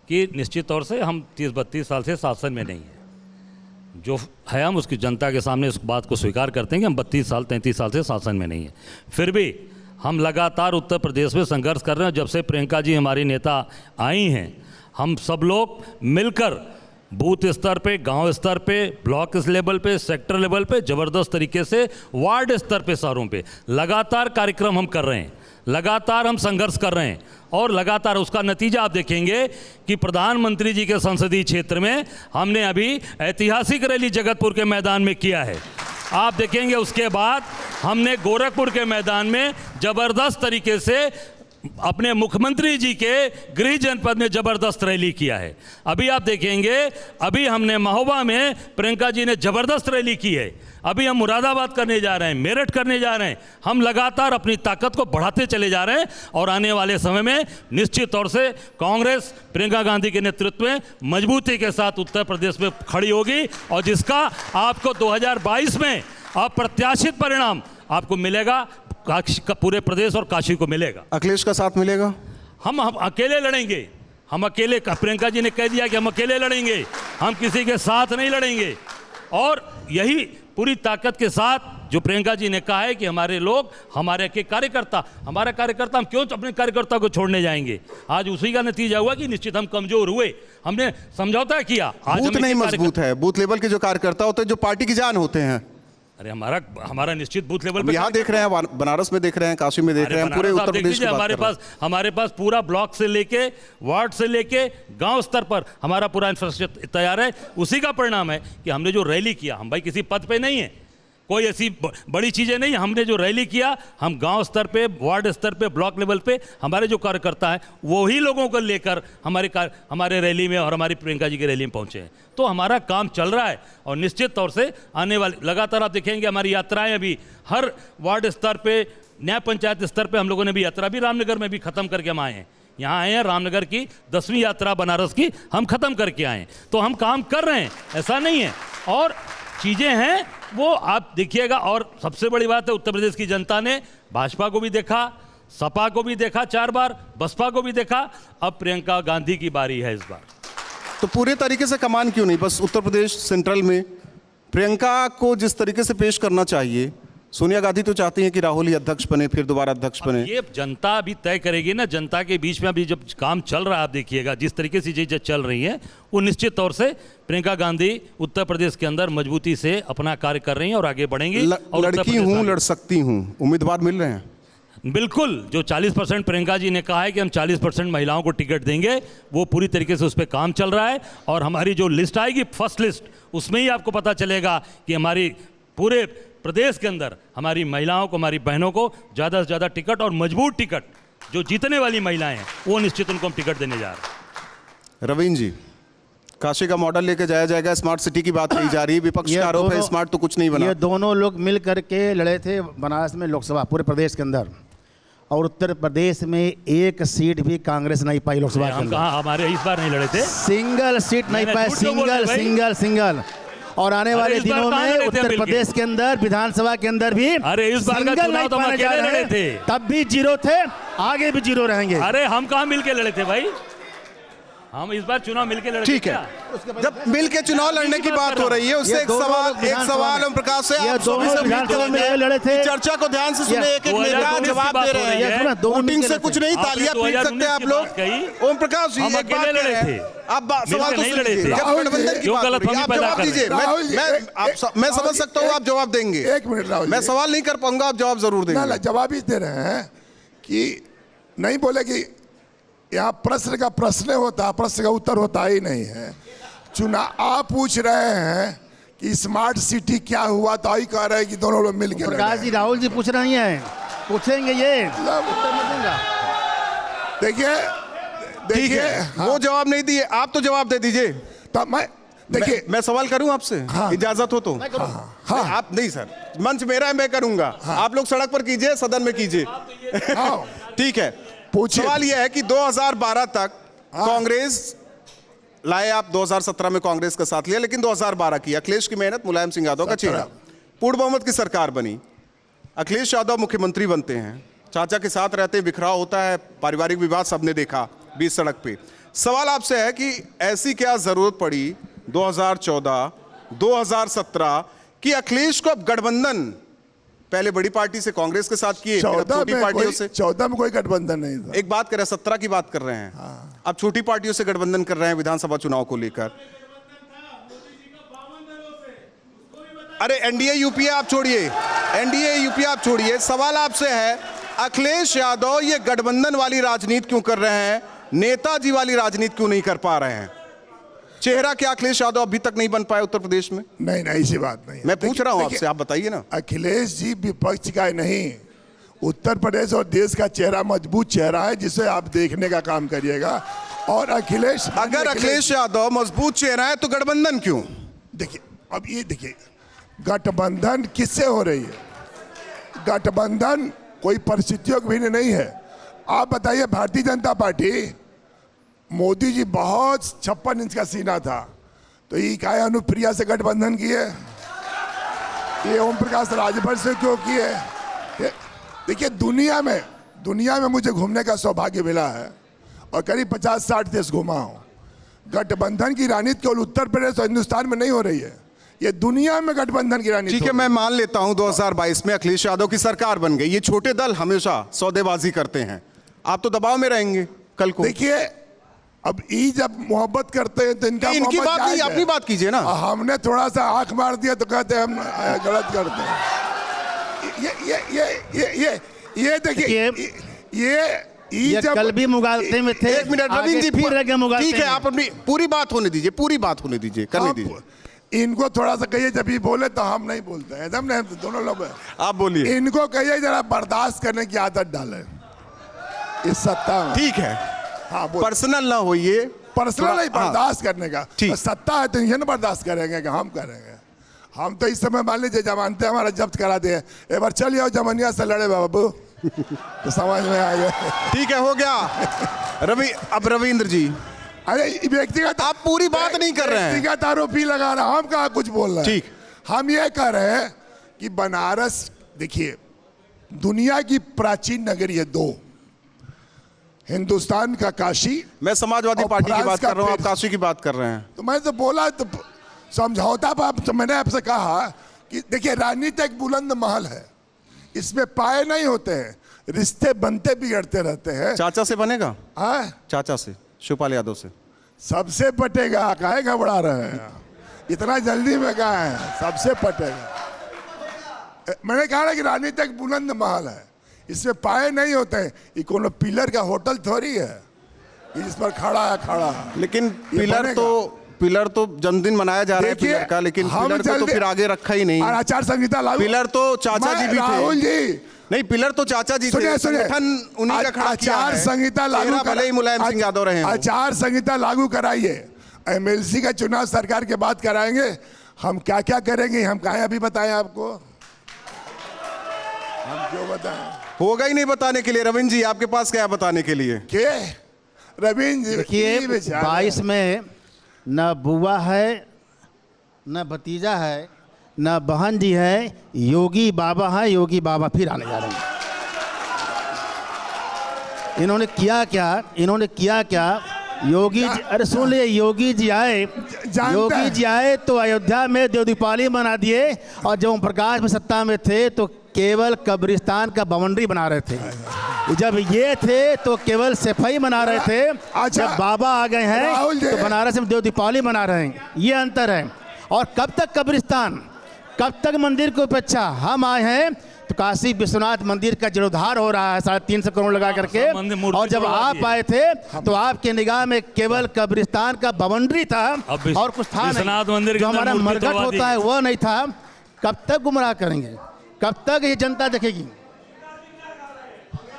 कि निश्चित तौर से हम 30-32 साल से शासन में नहीं हैं। जो है हम उसकी जनता के सामने उस बात को स्वीकार करते हैं कि हम 32-33 साल से शासन में नहीं हैं। फिर भी हम लगातार उत्तर प्रदेश में संघर्ष कर रहे हैं। जब से प्रियंका जी हमारी नेता आई हैं, हम सब लोग मिलकर बूथ स्तर पे, गांव स्तर पे, ब्लॉक लेवल पे, सेक्टर लेवल पे, ज़बरदस्त तरीके से वार्ड स्तर पे, शहरों पे लगातार कार्यक्रम हम कर रहे हैं। लगातार हम संघर्ष कर रहे हैं और लगातार उसका नतीजा आप देखेंगे कि प्रधानमंत्री जी के संसदीय क्षेत्र में हमने अभी ऐतिहासिक रैली जगतपुर के मैदान में किया है। आप देखेंगे उसके बाद हमने गोरखपुर के मैदान में ज़बरदस्त तरीके से अपने मुख्यमंत्री जी के गृह जनपद में ज़बरदस्त रैली किया है। अभी आप देखेंगे, अभी हमने महोबा में प्रियंका जी ने ज़बरदस्त रैली की है। अभी हम मुरादाबाद करने जा रहे हैं, मेरठ करने जा रहे हैं। हम लगातार अपनी ताकत को बढ़ाते चले जा रहे हैं और आने वाले समय में निश्चित तौर से कांग्रेस प्रियंका गांधी के नेतृत्व में मजबूती के साथ उत्तर प्रदेश में खड़ी होगी और जिसका आपको 2022 में अप्रत्याशित परिणाम आपको मिलेगा, पूरे प्रदेश और काशी को मिलेगा। अखिलेश का साथ मिलेगा? हम अकेले लड़ेंगे, हम अकेले, प्रियंका जी ने कह दिया कि हम अकेले लड़ेंगे, हम किसी के साथ नहीं लड़ेंगे। और यही पूरी ताकत के साथ जो प्रियंका जी ने कहा है कि हमारे लोग, हमारे के कार्यकर्ता, हमारा कार्यकर्ता, हम क्यों अपने कार्यकर्ता को छोड़ने जाएंगे। आज उसी का नतीजा हुआ कि निश्चित हम कमजोर हुए, हमने समझौता किया। आज बूथ नहीं मजबूत है, बूथ लेवल के जो कार्यकर्ता होते हैं, जो पार्टी की जान होते हैं। अरे हमारा निश्चित बूथ लेवल पे यहाँ देख रहे हैं, बनारस में देख रहे हैं, काशी में देख रहे हैं, पूरे उत्तर प्रदेश हमारे पास पूरा ब्लॉक से लेके वार्ड से लेके गांव स्तर पर हमारा पूरा इंफ्रास्ट्रक्चर तैयार है। उसी का परिणाम है कि हमने जो रैली किया, हम भाई किसी पद पे नहीं है, कोई ऐसी बड़ी चीज़ें नहीं, हमने जो रैली किया, हम गांव स्तर पे, वार्ड स्तर पे, ब्लॉक लेवल पे हमारे जो कार्यकर्ता हैं वही लोगों को लेकर हमारे रैली में और हमारी प्रियंका जी की रैली में पहुंचे हैं। तो हमारा काम चल रहा है और निश्चित तौर से आने वाले लगातार आप देखेंगे हमारी यात्राएं अभी हर वार्ड स्तर पे, न्याय पंचायत स्तर पे हम लोगों ने भी यात्रा भी रामनगर में भी ख़त्म करके हम आए हैं। यहाँ आए हैं, रामनगर की 10वीं यात्रा बनारस की हम ख़त्म करके आए हैं। तो हम काम कर रहे हैं, ऐसा नहीं है। और चीज़ें हैं वो आप देखिएगा। और सबसे बड़ी बात है, उत्तर प्रदेश की जनता ने भाजपा को भी देखा, सपा को भी देखा 4 बार, बसपा को भी देखा, अब प्रियंका गांधी की बारी है इस बार। तो पूरे तरीके से कमान क्यों नहीं, बस उत्तर प्रदेश सेंट्रल में प्रियंका को जिस तरीके से पेश करना चाहिए। सोनिया गांधी तो चाहती हैं कि राहुल ही अध्यक्ष बने, फिर दोबारा अध्यक्ष बने। ये जनता अभी तय करेगी ना। जनता के बीच में अभी जब काम चल रहा है, आप देखिएगा जिस तरीके से चीजें चल रही हैं, वो निश्चित तौर से प्रियंका गांधी उत्तर प्रदेश के अंदर मजबूती से अपना कार्य कर रही हैं और आगे बढ़ेंगी। लड़की हूँ, लड़ सकती हूँ, उम्मीदवार मिल रहे हैं। बिल्कुल, जो 40% प्रियंका जी ने कहा है कि हम 40% महिलाओं को टिकट देंगे, वो पूरी तरीके से उस पर काम चल रहा है। और हमारी जो लिस्ट आएगी, फर्स्ट लिस्ट, उसमें ही आपको पता चलेगा कि हमारी पूरे प्रदेश के अंदर हमारी महिलाओं को, हमारी बहनों को ज़्यादा से ज़्यादा टिकट और मजबूत टिकट, जो जीतने वाली महिलाएं हैं वो निश्चित उनको हम टिकट देने जा रहे हैं। रवीन जी, काशी का मॉडल लेके जाया जाएगा, स्मार्ट सिटी की बात कही जा रही है, विपक्ष का आरोप है स्मार्ट तो कुछ नहीं बना। ये दोनों लोग मिल करके लड़े थे बनारस में लोकसभा, पूरे प्रदेश के अंदर, और उत्तर प्रदेश में एक सीट भी कांग्रेस नहीं पाई लोकसभा के अंदर। हमारे इस बार नहीं लड़े थे, सिंगल सीट नहीं पाए, सिंगल। और आने वाले दिनों में उत्तर प्रदेश के अंदर विधानसभा के अंदर भी इस बार का चुनाव तो हम अकेले लड़े थे, तब भी 0 थे, आगे भी 0 रहेंगे। अरे हम कहाँ मिलके लड़े थे भाई, हम इस बार चुनाव मिलके लड़े। ठीक है, जब मिलके चुनाव लड़ने की बात हो रही है, उससे एक सवाल ओम प्रकाश से आप लड़े थे। चर्चा को ध्यान से सुने, एक नेता जवाब दे रहे हैं, वोटिंग से कुछ नहीं, तालियां पीट सकते हैं आप लोग। ओम प्रकाश जी, एक बात लड़े थे, आप सवाल तो सुनिए, गठबंधन की बात हो रही है, आप जवाब दीजिए। मैं समझ सकता हूँ आप जवाब देंगे, 1 मिनट राहुल, मैं सवाल नहीं कर पाऊंगा, आप जवाब जरूर देंगे। जवाब ही दे रहे हैं कि नहीं बोले कि यहाँ प्रश्न का प्रश्न होता है, प्रश्न का उत्तर होता ही नहीं है। चुनाव आप पूछ रहे हैं कि स्मार्ट सिटी क्या हुआ, तो आई कह रहे हैं कि दोनों लोग मिलकर। प्रकाश जी, राहुल जी पूछ रहे हैं, पूछेंगे ये देखिए वो जवाब नहीं दिए, आप तो जवाब दे दीजिए। तो मैं देखिए, मैं सवाल करूं आपसे, इजाजत हो तो? हाँ, आप नहीं सर, मंच मेरा है, मैं करूंगा। आप लोग सड़क पर कीजिए, सदन में कीजिए। ठीक है, सवाल यह है कि 2012 तक कांग्रेस लाए, आप 2017 में कांग्रेस का साथ लिया, लेकिन 2012 की अखिलेश की मेहनत, मुलायम सिंह यादव का चेहरा, पूर्ण बहुमत की सरकार बनी, अखिलेश यादव मुख्यमंत्री बनते हैं, चाचा के साथ रहते, बिखराव होता है, पारिवारिक विवाद सबने देखा बीच सड़क पे। सवाल आपसे है कि ऐसी क्या जरूरत पड़ी 2014, 2017 कि अखिलेश को अब गठबंधन, पहले बड़ी पार्टी से कांग्रेस के साथ किए, छोटी पार्टियों से। 14 में कोई गठबंधन नहीं था। एक बात करें, 17 की बात कर रहे हैं, अब छोटी पार्टियों से गठबंधन कर रहे हैं विधानसभा चुनाव को लेकर। अरे एनडीए यूपीए आप छोड़िए, एनडीए यूपीए आप छोड़िए, सवाल आपसे है अखिलेश यादव ये गठबंधन वाली राजनीति क्यों कर रहे हैं, नेताजी वाली राजनीति क्यों नहीं कर पा रहे हैं? चेहरा क्या अखिलेश यादव अभी तक नहीं बन पाए उत्तर प्रदेश में? नहीं नहीं, ऐसी बात नहीं है। मैं पूछ रहा हूं देखिए, आपसे, आप बताइए ना। अखिलेश जी विपक्ष का नहीं, उत्तर प्रदेश और देश का चेहरा मजबूत चेहरा है, जिसे आप देखने का काम करिएगा। और अखिलेश, अगर अखिलेश यादव मजबूत चेहरा है तो गठबंधन क्यों? देखिए, अब ये देखिए, गठबंधन किससे हो रही है? गठबंधन कोई परिस्थितियों की भी नहीं है। आप बताइए, भारतीय जनता पार्टी, मोदी जी बहुत 56 इंच का सीना था, तो ये काय अनुप्रिया से गठबंधन किए, ये ओम प्रकाश राजभर से क्यों किए? देखिए, दुनिया में मुझे घूमने का सौभाग्य मिला है और करीब 50-60 देश घूमा हूँ। गठबंधन की राजनीति केवल उत्तर प्रदेश और हिंदुस्तान में नहीं हो रही है, ये दुनिया में गठबंधन की राजनीति। ठीक है, मैं मान लेता हूं 2022 में अखिलेश यादव की सरकार बन गई। ये छोटे दल हमेशा सौदेबाजी करते हैं, आप तो दबाव में रहेंगे कल को। देखिए, अब ये जब मोहब्बत करते हैं तो इनकी इनकी बात नहीं, अपनी बात कीजिए ना। हमने थोड़ा सा आंख मार दिया तो कहते हैं हम गलत करते हैं। ये देखिए, ये जब कल भी मुगालते में थे। एक मिनट रवींद्र आगे जी, फिर रह गए मुगालते ठीक है, में। आप अपनी पूरी बात होने दीजिए, पूरी बात होने दीजिए, करने दीजिए। इनको थोड़ा सा कहिए, जब ये बोले तो हम नहीं बोलते हैं, एकदम नहीं, दोनों लोग हैं। आप बोलिए। इनको कहिए जरा बर्दाश्त करने की आदत डालें इस सत्ता में। ठीक है, हाँ, पर्सनल ना होइए, पर्सनल नहीं, हाँ। बर्दाश्त करने का। ठीक। तो सत्ता है तो ये ना बर्दाश्त करेंगे कि हम करेंगे। हम तो इस समय मान लीजिए जमानते हमारा जब्त करा दिए, एक बार चल जाओ जमनिया से लड़े बाबू तो समझ में आ गया। ठीक है, हो गया। अब रविंद्र जी, अरे व्यक्तिगत, आप पूरी बात नहीं कर रहे हैं। व्यक्तिगत आरोपी लगा रहा, हम कहाँ कुछ बोल रहे हैं। ठीक। हम ये कह रहे हैं कि बनारस, देखिए, दुनिया की प्राचीन नगरी है दो, हिंदुस्तान का काशी। मैं समाजवादी और पार्टी की फ्रांस बात का कर रहा हूं, आप पेरिस। काशी की बात कर रहे हैं। तो मैं तो बोला, तो समझौता पर तो मैंने आपसे कहा कि देखिए, राजनीति एक बुलंद महल है, इसमें पाए नहीं होते हैं, रिश्ते बनते बिगड़ते रहते हैं। चाचा से बनेगा? हाँ, चाचा से, शिवपाल यादव से सबसे पटेगा, काहे घबरा रहे हैं? इतना जल्दी में कहा है, सबसे पटेगा। मैंने कहा ना कि राजनीति एक बुलंद महल है, इसमें पाए नहीं होते हैं। ये कोनो पिलर का होटल थोड़ी है कि जिस पर खड़ा है। लेकिन बनेगा। पिलर तो जन्मदिन मनाया जा रहा है पिलर का, लेकिन पिलर को तो फिर आगे रखा ही नहीं। और आचार संहिता लागू। पिलर तो चाचा जी भी थे। राहुल जी, नहीं, पिलर तो चाचा जी थे, सुनिए, संगठन उन्हीं का खड़ा किया आचार है। संहिता लागू चेहरा भले ही मुलायम सिंह यादव रहे हैं। आचार संहिता लागू कराइए, एमएलसी का चुनाव सरकार के बाद कराएंगे। हम क्या क्या करेंगे, हम कहा अभी बताएं आपको, हम क्यों बताएं? होगा ही नहीं बताने के लिए। रविंद्र जी, आपके पास क्या है बताने के लिए? के रविंद्र जी, देखिए, ये बेचारे। 22 में न बुआ है, न भतीजा है, न बहन जी है, योगी बाबा है। योगी बाबा फिर आने जा रहे हैं। इन्होंने किया क्या? योगी जी, अरे सुन लिए, योगी जी आए तो अयोध्या में देव दीपावली मना दिए, और जब ओम प्रकाश में सत्ता में थे तो केवल कब्रिस्तान का बाउंड्री बना रहे थे। जब ये थे तो केवल सफाई मना रहे थे। अच्छा, जब बाबा आ गए हैं तो बनारस में देव दीपावली मना रहे हैं। ये अंतर है। और कब तक कब्रिस्तान, कब तक मंदिर की उपेक्षा? हम आए हैं तो काशी विश्वनाथ मंदिर का जीर्णोद्धार हो रहा है 350 करोड़ लगा करके। और जब आप आए थे तो आपके निगाह में केवल कब्रिस्तान का बाउंड्री था और कुछ था नहीं। जो हमारा मरघट होता है वो नहीं था। कब तक गुमराह करेंगे? कब तक ये जनता देखेगी?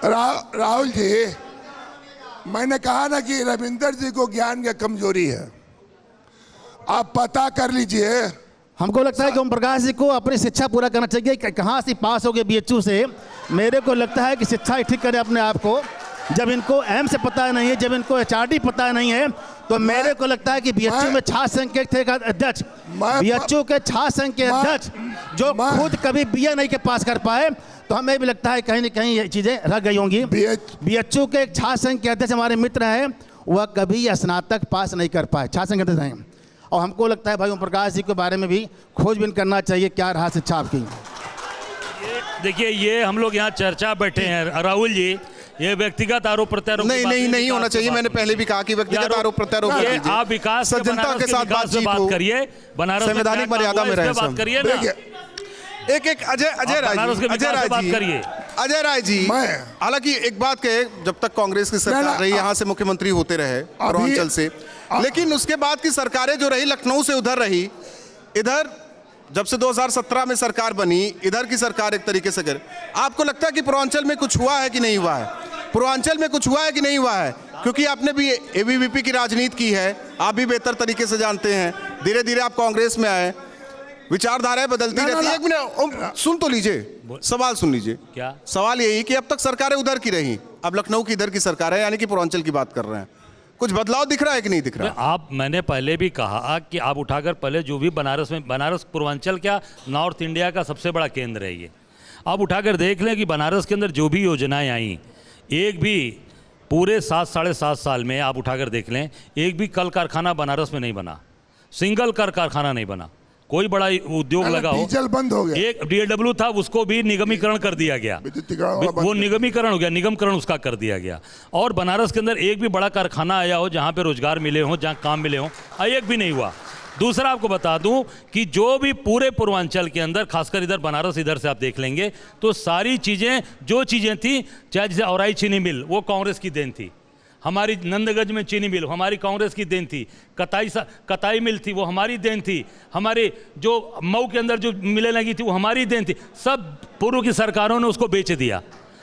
राहुल जी, मैंने कहा ना कि रविंदर जी को ज्ञान की कमजोरी है, आप पता कर लीजिए। हमको लगता है कि ओम प्रकाश जी को अपनी शिक्षा पूरा करना चाहिए। कहाँ से पास हो गए बीएचयू से? मेरे को लगता है कि शिक्षा ही ठीक करें अपने आप को। जब इनको एम से पता नहीं है, जब इनको एचआरडी पता नहीं है, तो मेरे को लगता है कि बीएचयू में छात्र संघ के थे अध्यक्ष, बीएचयू के छात्र संघ के अध्यक्ष जो खुद कभी बीए नहीं के पास कर पाए, तो हमें भी लगता है कहीं न कहीं ये चीजें रह गई होंगी। बीएचयू के एक छात्र संघ के अध्यक्ष हमारे मित्र हैं, वह कभी स्नातक पास नहीं कर पाए, छात्र संघ के अध्यक्ष हैं। और हमको लगता है भाई ओम प्रकाश जी के बारे में भी खोजबीन करना चाहिए, क्या रहा शिक्षा आपकी। देखिए, ये हम लोग यहाँ चर्चा बैठे हैं राहुल जी, ये व्यक्तिगत आरोप प्रत्यारोप नहीं होना चाहिए। मैंने पहले भी कहा कि व्यक्तिगत आरोप प्रत्यारोप आप विकास जनता के साथ बात करिए, बनारस संवैधानिक मर्यादा में रहे, बात करिए ना। एक अजय राय जी, अजय राय जी, हालांकि एक बात कहे, जब तक कांग्रेस की सरकार रही यहाँ से मुख्यमंत्री होते रहे पूर्वांचल से, लेकिन उसके बाद की सरकारें जो रही लखनऊ से उधर रही, इधर जब से 2017 में सरकार बनी, इधर की सरकार एक तरीके से करे। आपको लगता है कि पूर्वांचल में कुछ हुआ है कि नहीं हुआ है? पूर्वांचल में कुछ हुआ है कि नहीं हुआ है? क्योंकि आपने भी एबीवीपी की राजनीति की है, आप भी बेहतर तरीके से जानते हैं। धीरे धीरे आप कांग्रेस में आए, विचारधाराएं बदलती रहती है। एक मिनट सुन तो लीजिए, सवाल सुन लीजिए। क्या सवाल यही कि अब तक सरकारें उधर की रही, अब लखनऊ की इधर की सरकार है, यानी कि पूर्वांचल की बात कर रहे हैं। कुछ बदलाव दिख रहा है कि नहीं दिख रहा? मैंने पहले भी कहा कि आप उठाकर पहले जो भी बनारस पूर्वांचल क्या नॉर्थ इंडिया का सबसे बड़ा केंद्र है ये। आप उठाकर देख लें कि बनारस के अंदर जो भी योजनाएं आई, एक भी पूरे 7-7.5 साल में आप उठाकर देख लें, एक भी कल कारखाना बनारस में नहीं बना, सिंगल कल कारखाना नहीं बना, कोई बड़ा उद्योग लगा हो। डीजल बंद हो गया, एक डीएलडब्ल्यू था उसको भी निगमीकरण कर दिया गया, वो निगमीकरण हो गया, निगमकरण उसका कर दिया गया। और बनारस के अंदर एक भी बड़ा कारखाना आया हो जहाँ पे रोजगार मिले हो, जहाँ काम मिले हो, एक भी नहीं हुआ। दूसरा आपको बता दूं कि जो भी पूरे पूर्वांचल के अंदर, खासकर इधर बनारस इधर से आप देख लेंगे तो सारी चीज़ें, जो चीज़ें थी, चाहे जैसे औराई चीनी मिल, वो कांग्रेस की देन थी। हमारी नंदगंज में चीनी मिल हमारी कांग्रेस की देन थी। कताई मिल थी, वो हमारी देन थी। हमारे जो मऊ के अंदर जो मिलें लगी थी, वो हमारी देन थी। सब पूर्व की सरकारों ने उसको बेच दिया,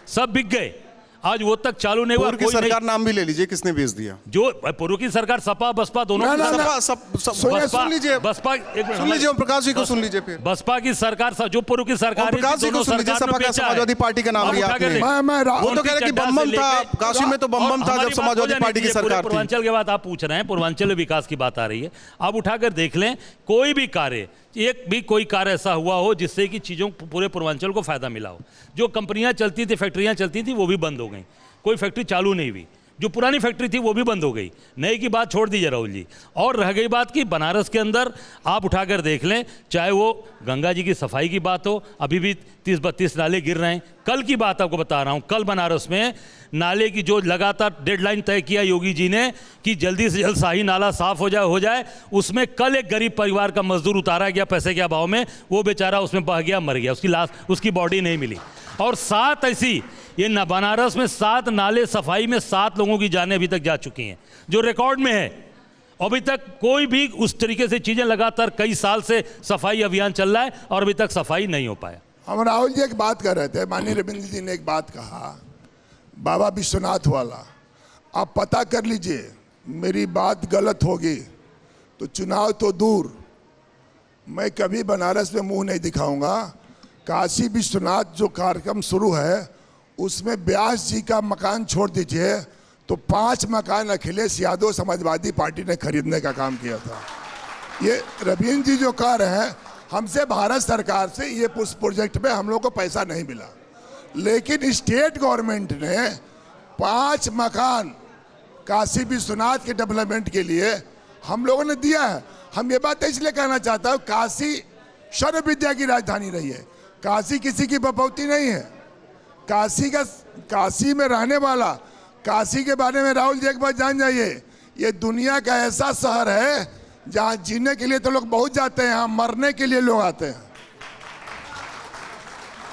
सब बिक गए। आज वो तक चालू नहीं हुआ। पूर्व की सरकार नाम भी ले लीजिए, किसने बेच दिया? जो पूर्व की सरकार, सपा बसपा दोनों। सुन लीजिए, बसपा सुन लीजिए, ओम प्रकाश जी को सुन लीजिए। फिर बसपा की सरकार, जो पूर्व की सरकार, प्रकाश जी को सुन लीजिए। सपा का समाजवादी पार्टी का नाम लिया आपने, वो तो कह रहे कि बम था काशी में, तो बम था जब समाजवादी पार्टी की सरकार थी। पूर्वांचल के बाद आप पूछ रहे हैं, पूर्वांचल में विकास की बात आ रही है। आप उठाकर देख लें, कोई भी कार्य, एक भी कोई कार्य ऐसा हुआ हो जिससे कि चीज़ों पूरे पूर्वांचल को फायदा मिला हो। जो कंपनियां चलती थी, फैक्ट्रियां चलती थी, वो भी बंद हो गई, कोई फैक्ट्री चालू नहीं हुई। जो पुरानी फैक्ट्री थी वो भी बंद हो गई, नए की बात छोड़ दीजिए राहुल जी। और रह गई बात कि बनारस के अंदर आप उठाकर देख लें, चाहे वो गंगा जी की सफाई की बात हो, अभी भी 30-32 नाले गिर रहे हैं। कल की बात आपको बता रहा हूँ, कल बनारस में नाले की जो लगातार डेडलाइन तय किया योगी जी ने कि जल्दी से जल्द शाही नाला साफ हो जाए, उसमें कल एक गरीब परिवार का मजदूर उतारा गया पैसे के अभाव में, वो बेचारा उसमें बह गया, मर गया, उसकी लाश, उसकी बॉडी नहीं मिली। और 7 ऐसी, ये बनारस में 7 नाले सफाई में 7 लोगों की जानें अभी तक जा चुकी हैं, जो रिकॉर्ड में है। अभी तक कोई भी उस तरीके से चीज़ें, लगातार कई साल से सफाई अभियान चल रहा है और अभी तक सफाई नहीं हो पाया। हम राहुल जी एक बात कर रहे थे, माननीय रविंद्र जी ने एक बात कहा, बाबा विश्वनाथ वाला। आप पता कर लीजिए, मेरी बात गलत होगी तो चुनाव तो दूर, मैं कभी बनारस में मुंह नहीं दिखाऊंगा। काशी विश्वनाथ जो कार्यक्रम शुरू है, उसमें व्यास जी का मकान छोड़ दीजिए तो 5 मकान अखिलेश यादव समाजवादी पार्टी ने खरीदने का काम किया था। ये रविंद्र जी जो कह रहे हैं, हमसे भारत सरकार से ये प्रोजेक्ट में हम लोग को पैसा नहीं मिला, लेकिन स्टेट गवर्नमेंट ने 5 मकान काशी विश्वनाथ के डेवलपमेंट के लिए हम लोगों ने दिया है। हम ये बात इसलिए कहना चाहता हूँ, काशी सर्व विद्या की राजधानी रही है, काशी किसी की बपौती नहीं है। काशी में रहने वाला, काशी के बारे में राहुल जी एक बार जान जाइए, ये दुनिया का ऐसा शहर है जहाँ जीने के लिए तो लोग बहुत जाते हैं, यहाँ मरने के लिए लोग आते हैं।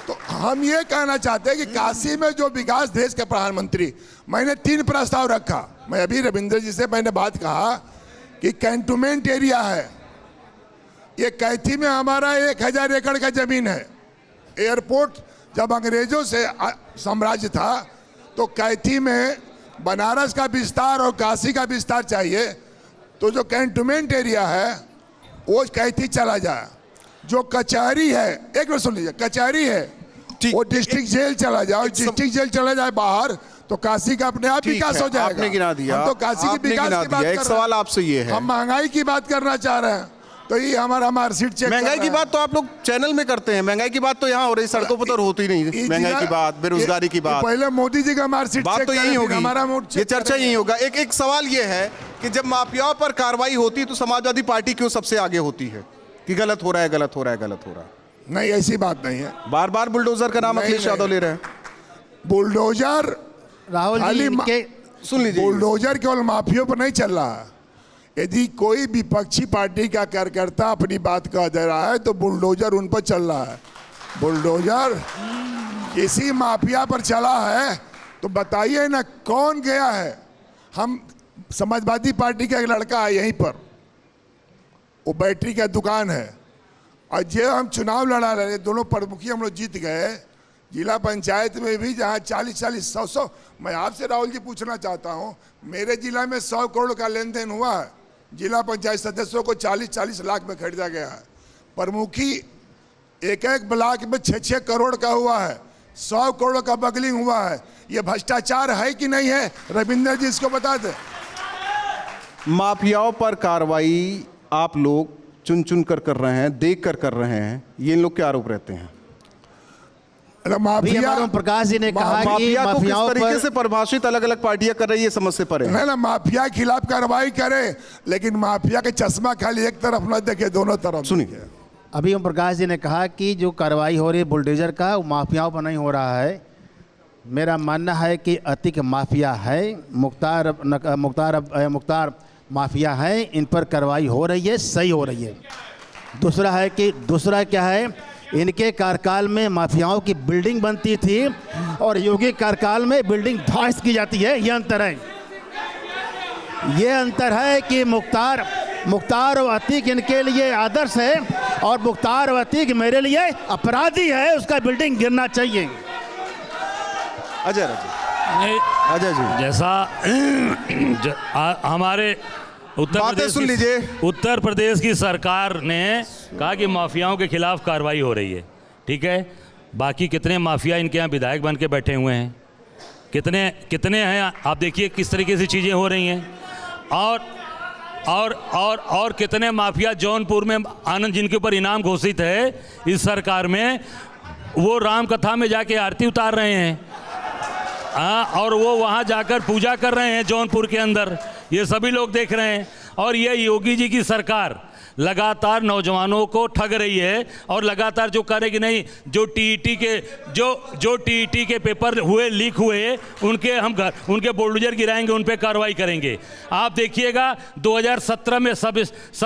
तो हम ये कहना चाहते हैं कि काशी में जो विकास, देश के प्रधानमंत्री, मैंने 3 प्रस्ताव रखा। मैं अभी रविंद्र जी से मैंने बात कहा कि कैंटोनमेंट एरिया है, ये कैथी में हमारा 1000 एकड़ का जमीन है। एयरपोर्ट जब अंग्रेजों से साम्राज्य था तो कैथी में बनारस का विस्तार और काशी का विस्तार चाहिए, तो जो कैंटोनमेंट एरिया है वो कैथी चला जाए। जो कचहरी है, एक मिनट सुन लीजिए, कचहरी है वो डिस्ट्रिक्ट जेल चला जाए, और डिस्ट्रिक्ट जेल चला जाए बाहर तो काशी का अपने आप विकास हो जाएगा। आपने गिना दिया, हम तो काशी की विकास की बात कर रहे हैं। एक सवाल आपसे ये है, हम महंगाई की बात करना चाह रहे हैं, तो ये हमारा सीट चेक। महंगाई की बात तो आप लोग चैनल में करते हैं, महंगाई की बात तो यहाँ हो रही, सड़कों पर तो होती नहीं। महंगाई की बात, बेरोजगारी की बात, पहले मोदी जी का मार्कशीट बात तो यही होगी, हमारा ये चर्चा यही होगा। एक सवाल ये है कि जब माफियाओं पर कार्रवाई होती तो समाजवादी पार्टी क्यों सबसे आगे होती है कि गलत हो रहा है, गलत हो रहा है, गलत हो रहा है? नहीं, ऐसी बात नहीं है। बार बार बुलडोजर का नाम अखिलेश यादव ले रहे हैं। बुलडोजर राहुल जी के सुन लीजिए, बुलडोजर केवल माफियों पर नहीं चल रहा है। यदि कोई विपक्षी पार्टी का कार्यकर्ता अपनी बात कह दे रहा है तो बुलडोजर उन पर चल रहा है। बुलडोजर किसी माफिया पर चला है तो बताइए ना कौन गया है। हम समाजवादी पार्टी का एक लड़का है यहीं पर, वो बैटरी का दुकान है, और जो हम चुनाव लड़ा रहे दोनों प्रमुखी हम लोग जीत गए। जिला पंचायत में भी जहाँ 40-40, 100-100, मैं आपसे राहुल जी पूछना चाहता हूँ, मेरे जिला में 100 करोड़ का लेन देन हुआ है, जिला पंचायत सदस्यों को 40-40 लाख में खरीदा गया है। प्रमुखी एक ब्लॉक में 6-6 करोड़ का हुआ है, 100 करोड़ का बगलिंग हुआ है। ये भ्रष्टाचार है कि नहीं है, रविंद्र जी इसको बता दें। माफियाओं पर कार्रवाई आप लोग चुन चुन कर रहे हैं, देख कर रहे हैं, ये इन लोग के आरोप रहते हैं। अभी माफिया हमारे ओम प्रकाश जी ने कहा कि माफिया को किस माफियाओं तरीके पर से परिभाषित अलग अलग पार्टियां कर रही है, समझ से परे है। नहीं ना, माफिया के खिलाफ कार्रवाई करे, लेकिन माफिया के चश्मा खाली एक तरफ न देखे, दोनों तरफ सुनिए। अभी ओम प्रकाश जी ने कहा कि जो कार्रवाई हो रही है बुलडोजर का, वो माफियाओं पर नहीं हो रहा है। मेरा मानना है कि अतिक माफिया है, मुख्तार माफिया है, इन पर कार्रवाई हो रही है, सही हो रही है। दूसरा क्या है, इनके कार्यकाल में माफियाओं की बिल्डिंग बनती थी और योगी कार्यकाल में बिल्डिंग ध्वस्त की जाती है। ये अंतर है कि मुख्तार और अतीक इनके लिए आदर्श है और मुख्तार और अतीक मेरे लिए अपराधी है, उसका बिल्डिंग गिरना चाहिए। अजय जी जैसा हमारे बातें सुन लीजिए। उत्तर प्रदेश की सरकार ने कहा कि माफियाओं के खिलाफ कार्रवाई हो रही है, ठीक है। बाकी कितने माफिया इनके यहाँ विधायक बन के बैठे हुए हैं, कितने हैं, आप देखिए किस तरीके से चीज़ें हो रही हैं। और कितने माफिया जौनपुर में आनंद जिनके ऊपर इनाम घोषित है इस सरकार में, वो राम कथा में जाके आरती उतार रहे हैं, और वो वहाँ जाकर पूजा कर रहे हैं जौनपुर के अंदर, ये सभी लोग देख रहे हैं। और ये योगी जी की सरकार लगातार नौजवानों को ठग रही है और लगातार जो कह रहे कि नहीं, जो टीईटी के पेपर हुए, लीक हुए, उनके बुलडोजर गिराएंगे, उन पे कार्रवाई करेंगे। आप देखिएगा 2017 में सब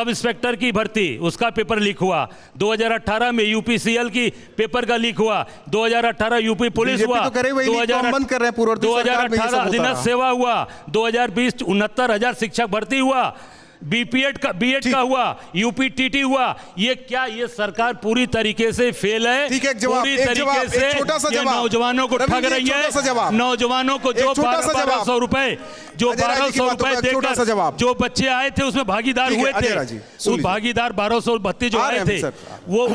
इंस्पेक्टर की भर्ती, उसका पेपर लीक हुआ, 2018 में यूपीसीएल की पेपर का लीक हुआ, 2018 यूपी पुलिस हुआ, 2018 अधीनस्थ सेवा हुआ, 2020 69,000 शिक्षक भर्ती हुआ, बीएड का हुआ, यूपीटीटी हुआ। ये क्या, ये सरकार पूरी तरीके से फेल है। ठीक है, पूरी तरीके से ये नौजवानों को ठग रही है। नौजवानों को जो 1200 रुपए देकर जो बच्चे आए थे उसमें भागीदार हुए थे, उस भागीदार 1200 भत्ते जो आए थे वो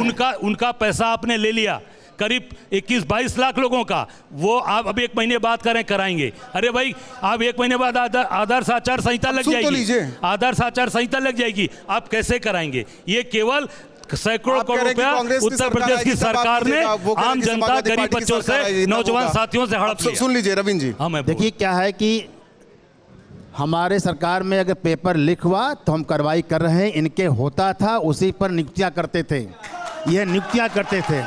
उनका पैसा आपने ले लिया, करीब 21-22 लाख लोगों का। वो आप अब 1 महीने बाद कराएंगे। अरे भाई, आप 1 महीने बाद आदर्श आचार संहिता लग जाएगी, आदर्श आचार संहिता लग जाएगी, आप कैसे कराएंगे? ये केवल सैकड़ों करोड़ रुपया उत्तर प्रदेश की सरकार ने आम जनता, गरीब बच्चों से, नौजवान साथियों से हड़प लिया। सुन लीजिए रविंद्र जी, देखिए क्या है कि हमारे सरकार में अगर पेपर लीक हुआ तो हम कार्रवाई कर रहे हैं, इनके होता था उसी पर नियुक्तियां करते थे, ये नियुक्तियां करते थे,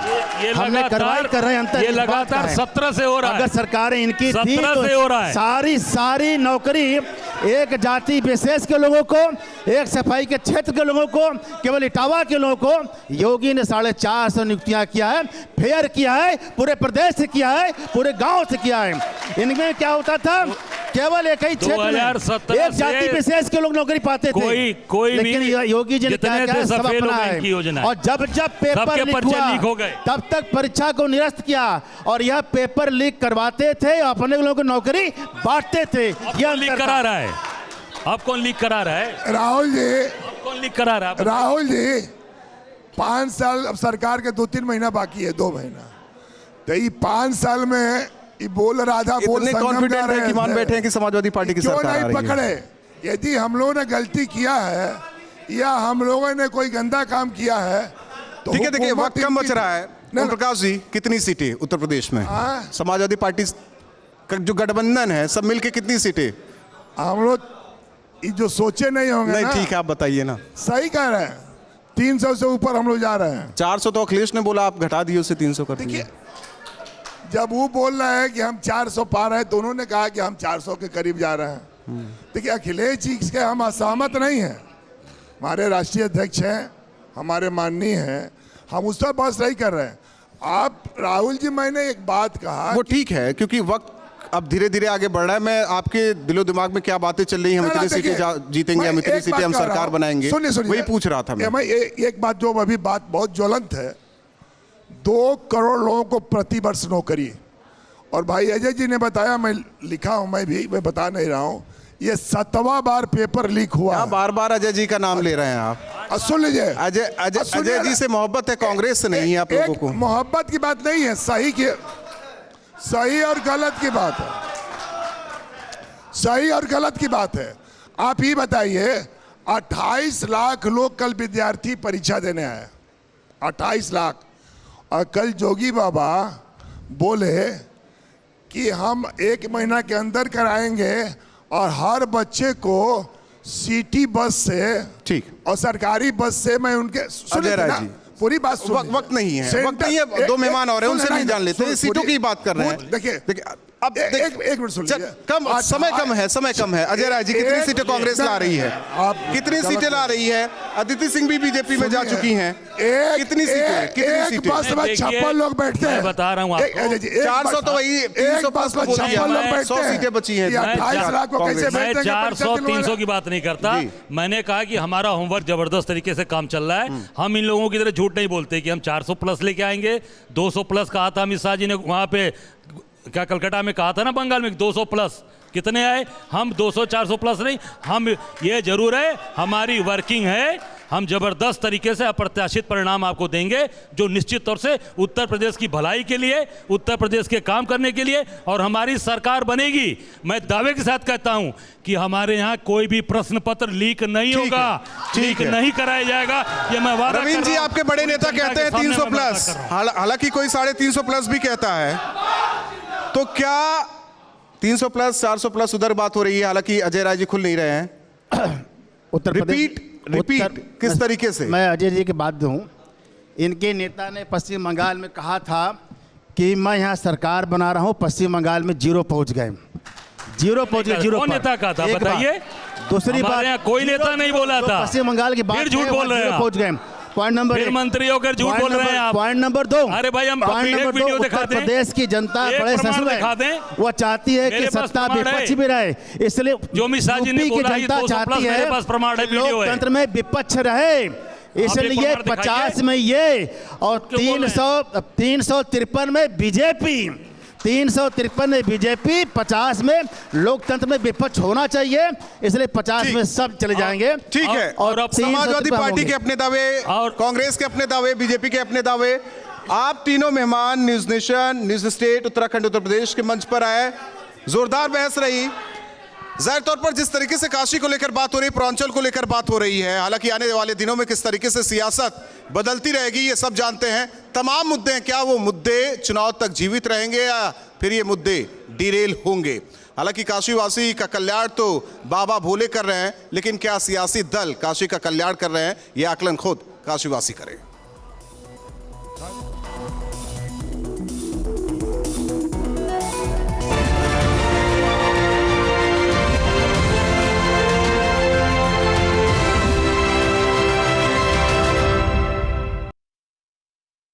हमने कार्रवाई कर रहे हैं। ये लगातार 17 से हो रहा है। अगर सरकारें इनकी थी तो से हो रहा है। सारी नौकरी एक जाति विशेष के लोगों को, एक सफाई के क्षेत्र के लोगों को, केवल इटावा के लोगों को योगी ने 450 नियुक्तियां किया है, फेयर किया है, पूरे प्रदेश से किया है, पूरे गांव से किया है। इनमें क्या होता था, केवल एक ही क्षेत्र में एक जाति विशेष के लोग नौकरी पाते थे, लेकिन योगी जी ने क्या सब अपना है। और जब पेपर लीक हुआ तब तक परीक्षा को निरस्त किया और यह पेपर लीक करवाते थे, अपने लोगों को नौकरी बांटते थे। यह लीक करा रहा है, आप कौन लीक करा रहा है? राहुल जी, कौन लीक करा रहा है? राहुल जी, 5 साल अब सरकार के 2-3 महीना बाकी है, 2 महीना, तो ये 5 साल में ये बोल राधा बोल कॉन्फिडेंट है कि मान बैठे हैं कि समाजवादी पार्टी की सरकार आ रही है। क्यों नहीं पकड़े? यदि हम लोगों ने गलती किया है या हम लोगों ने कोई गंदा काम किया है तो ठीक है। देखिए वक्त कम बच रहा है। ओम प्रकाश जी, कितनी सीटें उत्तर प्रदेश में समाजवादी पार्टी का जो गठबंधन है, सब मिलके कितनी सीटें? हम लोग जो सोचे नहीं होंगे। नहीं, ठीक है, आप बताइए ना। सही कह रहे हैं, 300 से ऊपर हम लोग जा रहे हैं। 400 तो अखिलेश ने बोला, आप घटा दिए उसे 300 कर दिए। जब वो बोल रहे हैं कि हम 400 पार है, तो उन्होंने कहा कि हम 400 के करीब जा रहे हैं। देखिए अखिलेश जी के हम असहमत नहीं हैं, हमारे राष्ट्रीय अध्यक्ष हैं, हमारे माननीय हैं, हम उस पर बहस नहीं कर रहे हैं। आप राहुल जी, मैंने एक बात कहा, वो ठीक है क्योंकि वक्त अब धीरे धीरे आगे बढ़ रहा है। मैं आपके दिलो दिमाग में क्या बातें चल रही हैं, हम ना, इतनी देखिए, सीटें जीतेंगे, हम मैं इतनी एक सीटें बात हम कह रहा सरकार हूं। बनाएंगे, सुनिए वही पूछ रहा था मैं। एक बात जो अभी बात बहुत ज्वलंत है, 2 करोड़ लोगों को प्रतिवर्ष नौकरी, और भाई अजय जी ने बताया, मैं लिखा हूं, मैं बता नहीं रहा हूं, ये 7वां बार पेपर लीक हुआ है। बार बार अजय जी का नाम ले रहे हैं आप। सुन लीजिए, अजय जी से मोहब्बत है, कांग्रेस से नहीं है आप लोगों को। मोहब्बत की बात नहीं है, सही और गलत की बात है, सही और गलत की बात है। आप ही बताइए, 28 लाख लोग कल विद्यार्थी परीक्षा देने आए, 28 लाख, और कल जोगी बाबा बोले कि हम 1 महीना के अंदर कराएंगे और हर बच्चे को सिटी बस से, ठीक, और सरकारी बस से, मैं उनके अजय राय जी पूरी बात सुन, वक्त नहीं है, वक्त नहीं है, 2 मेहमान और हैं, उनसे नहीं जान लेते, सीटों की बात कर रहे हैं। देखिए अब एक मिनट सुन लीजिए, समय कम है। अजय राय जी, कितनी सीटें कांग्रेस ला रही है? कितनी सीटें ला रही है? अदिति सिंह भी बीजेपी में जा चुकी हैं। कितनी सीटें? एक बस में 56 लोग बैठते हैं, बता रहा हूँ आपको, 400 तो वही 300 बस में 56 लोग बैठते हैं, 100 सीटें बची हैं। 28 लाख को कैसे मैं भेज देंगे? 400-300 की बात नहीं करता, मैंने कहा कि हमारा होमवर्क जबरदस्त तरीके से काम चल रहा है। हम इन लोगों की तरह झूठ नहीं बोलते कि हम 400 प्लस लेके आएंगे। 200 प्लस कहा था अमित शाह जी ने वहां पे, क्या कलकत्ता में कहा था ना, बंगाल में 200 प्लस। कितने आए? हम 200-400 प्लस नहीं, हम ये जरूर है, हमारी वर्किंग है, हम जबरदस्त तरीके से अप्रत्याशित परिणाम आपको देंगे, जो निश्चित तौर से उत्तर प्रदेश की भलाई के लिए, उत्तर प्रदेश के काम करने के लिए, और हमारी सरकार बनेगी। मैं दावे के साथ कहता हूं कि हमारे यहाँ कोई भी प्रश्न पत्र लीक नहीं होगा, लीक नहीं कराया जाएगा, ये मैं वादा कर रहा हूं। रवीन जी, आपके बड़े नेता कहते हैं 300 प्लस, हालांकि कोई 350 प्लस भी कहता है, तो क्या 300 प्लस 400 प्लस उधर बात हो रही है? हालांकि अजय राय जी खुल नहीं रहे हैं। उत्तर प्रदेश रिपीट किस तरीके से? मैं अजय जी की बात दूं, इनके नेता ने पश्चिम बंगाल में कहा था कि मैं यहाँ सरकार बना रहा हूँ, पश्चिम बंगाल में 0 पहुँच गए, 0 पहुँच गए, 0 कौन नेता का था बताइए? दूसरी बात, कोई नेता नहीं बोला था, पश्चिम बंगाल की बात, झूठ बोल रहे हैं, पहुँच गए। पॉइंट नंबर 1, मंत्री होकर झूठ बोल रहे हैं आप। पॉइंट नंबर 2, अरे भाई, हम पॉइंट नंबर 2, उत्तर प्रदेश की जनता बड़े ससुर है, वो चाहती है कि सत्ता विपक्ष भी रहे, इसलिए जो अमित शाह जी ने यूपी की बोला, जनता चाहती है लोकतंत्र में विपक्ष रहे, इसलिए 50 में ये और 353 में बीजेपी, 353 में बीजेपी, 50 में लोकतंत्र में विपक्ष होना चाहिए, इसलिए 50 में सब चले जाएंगे। ठीक है। और अब समाजवादी पार्टी के अपने दावे, और कांग्रेस के अपने दावे, बीजेपी के अपने दावे, आप तीनों मेहमान news nation, news state, Uttarakhand, Uttar Pradesh के मंच पर आए, जोरदार बहस रही। जाहिर तौर पर जिस तरीके से काशी को लेकर बात हो रही, पूर्वांचल को लेकर बात हो रही है, हालांकि आने वाले दिनों में किस तरीके से सियासत बदलती रहेगी ये सब जानते हैं। तमाम मुद्दे हैं, क्या वो मुद्दे चुनाव तक जीवित रहेंगे या फिर ये मुद्दे डिरेल होंगे? हालांकि काशीवासी का कल्याण तो बाबा भोले कर रहे हैं, लेकिन क्या सियासी दल काशी का कल्याण कर रहे हैं, ये आकलन खुद काशीवासी करें।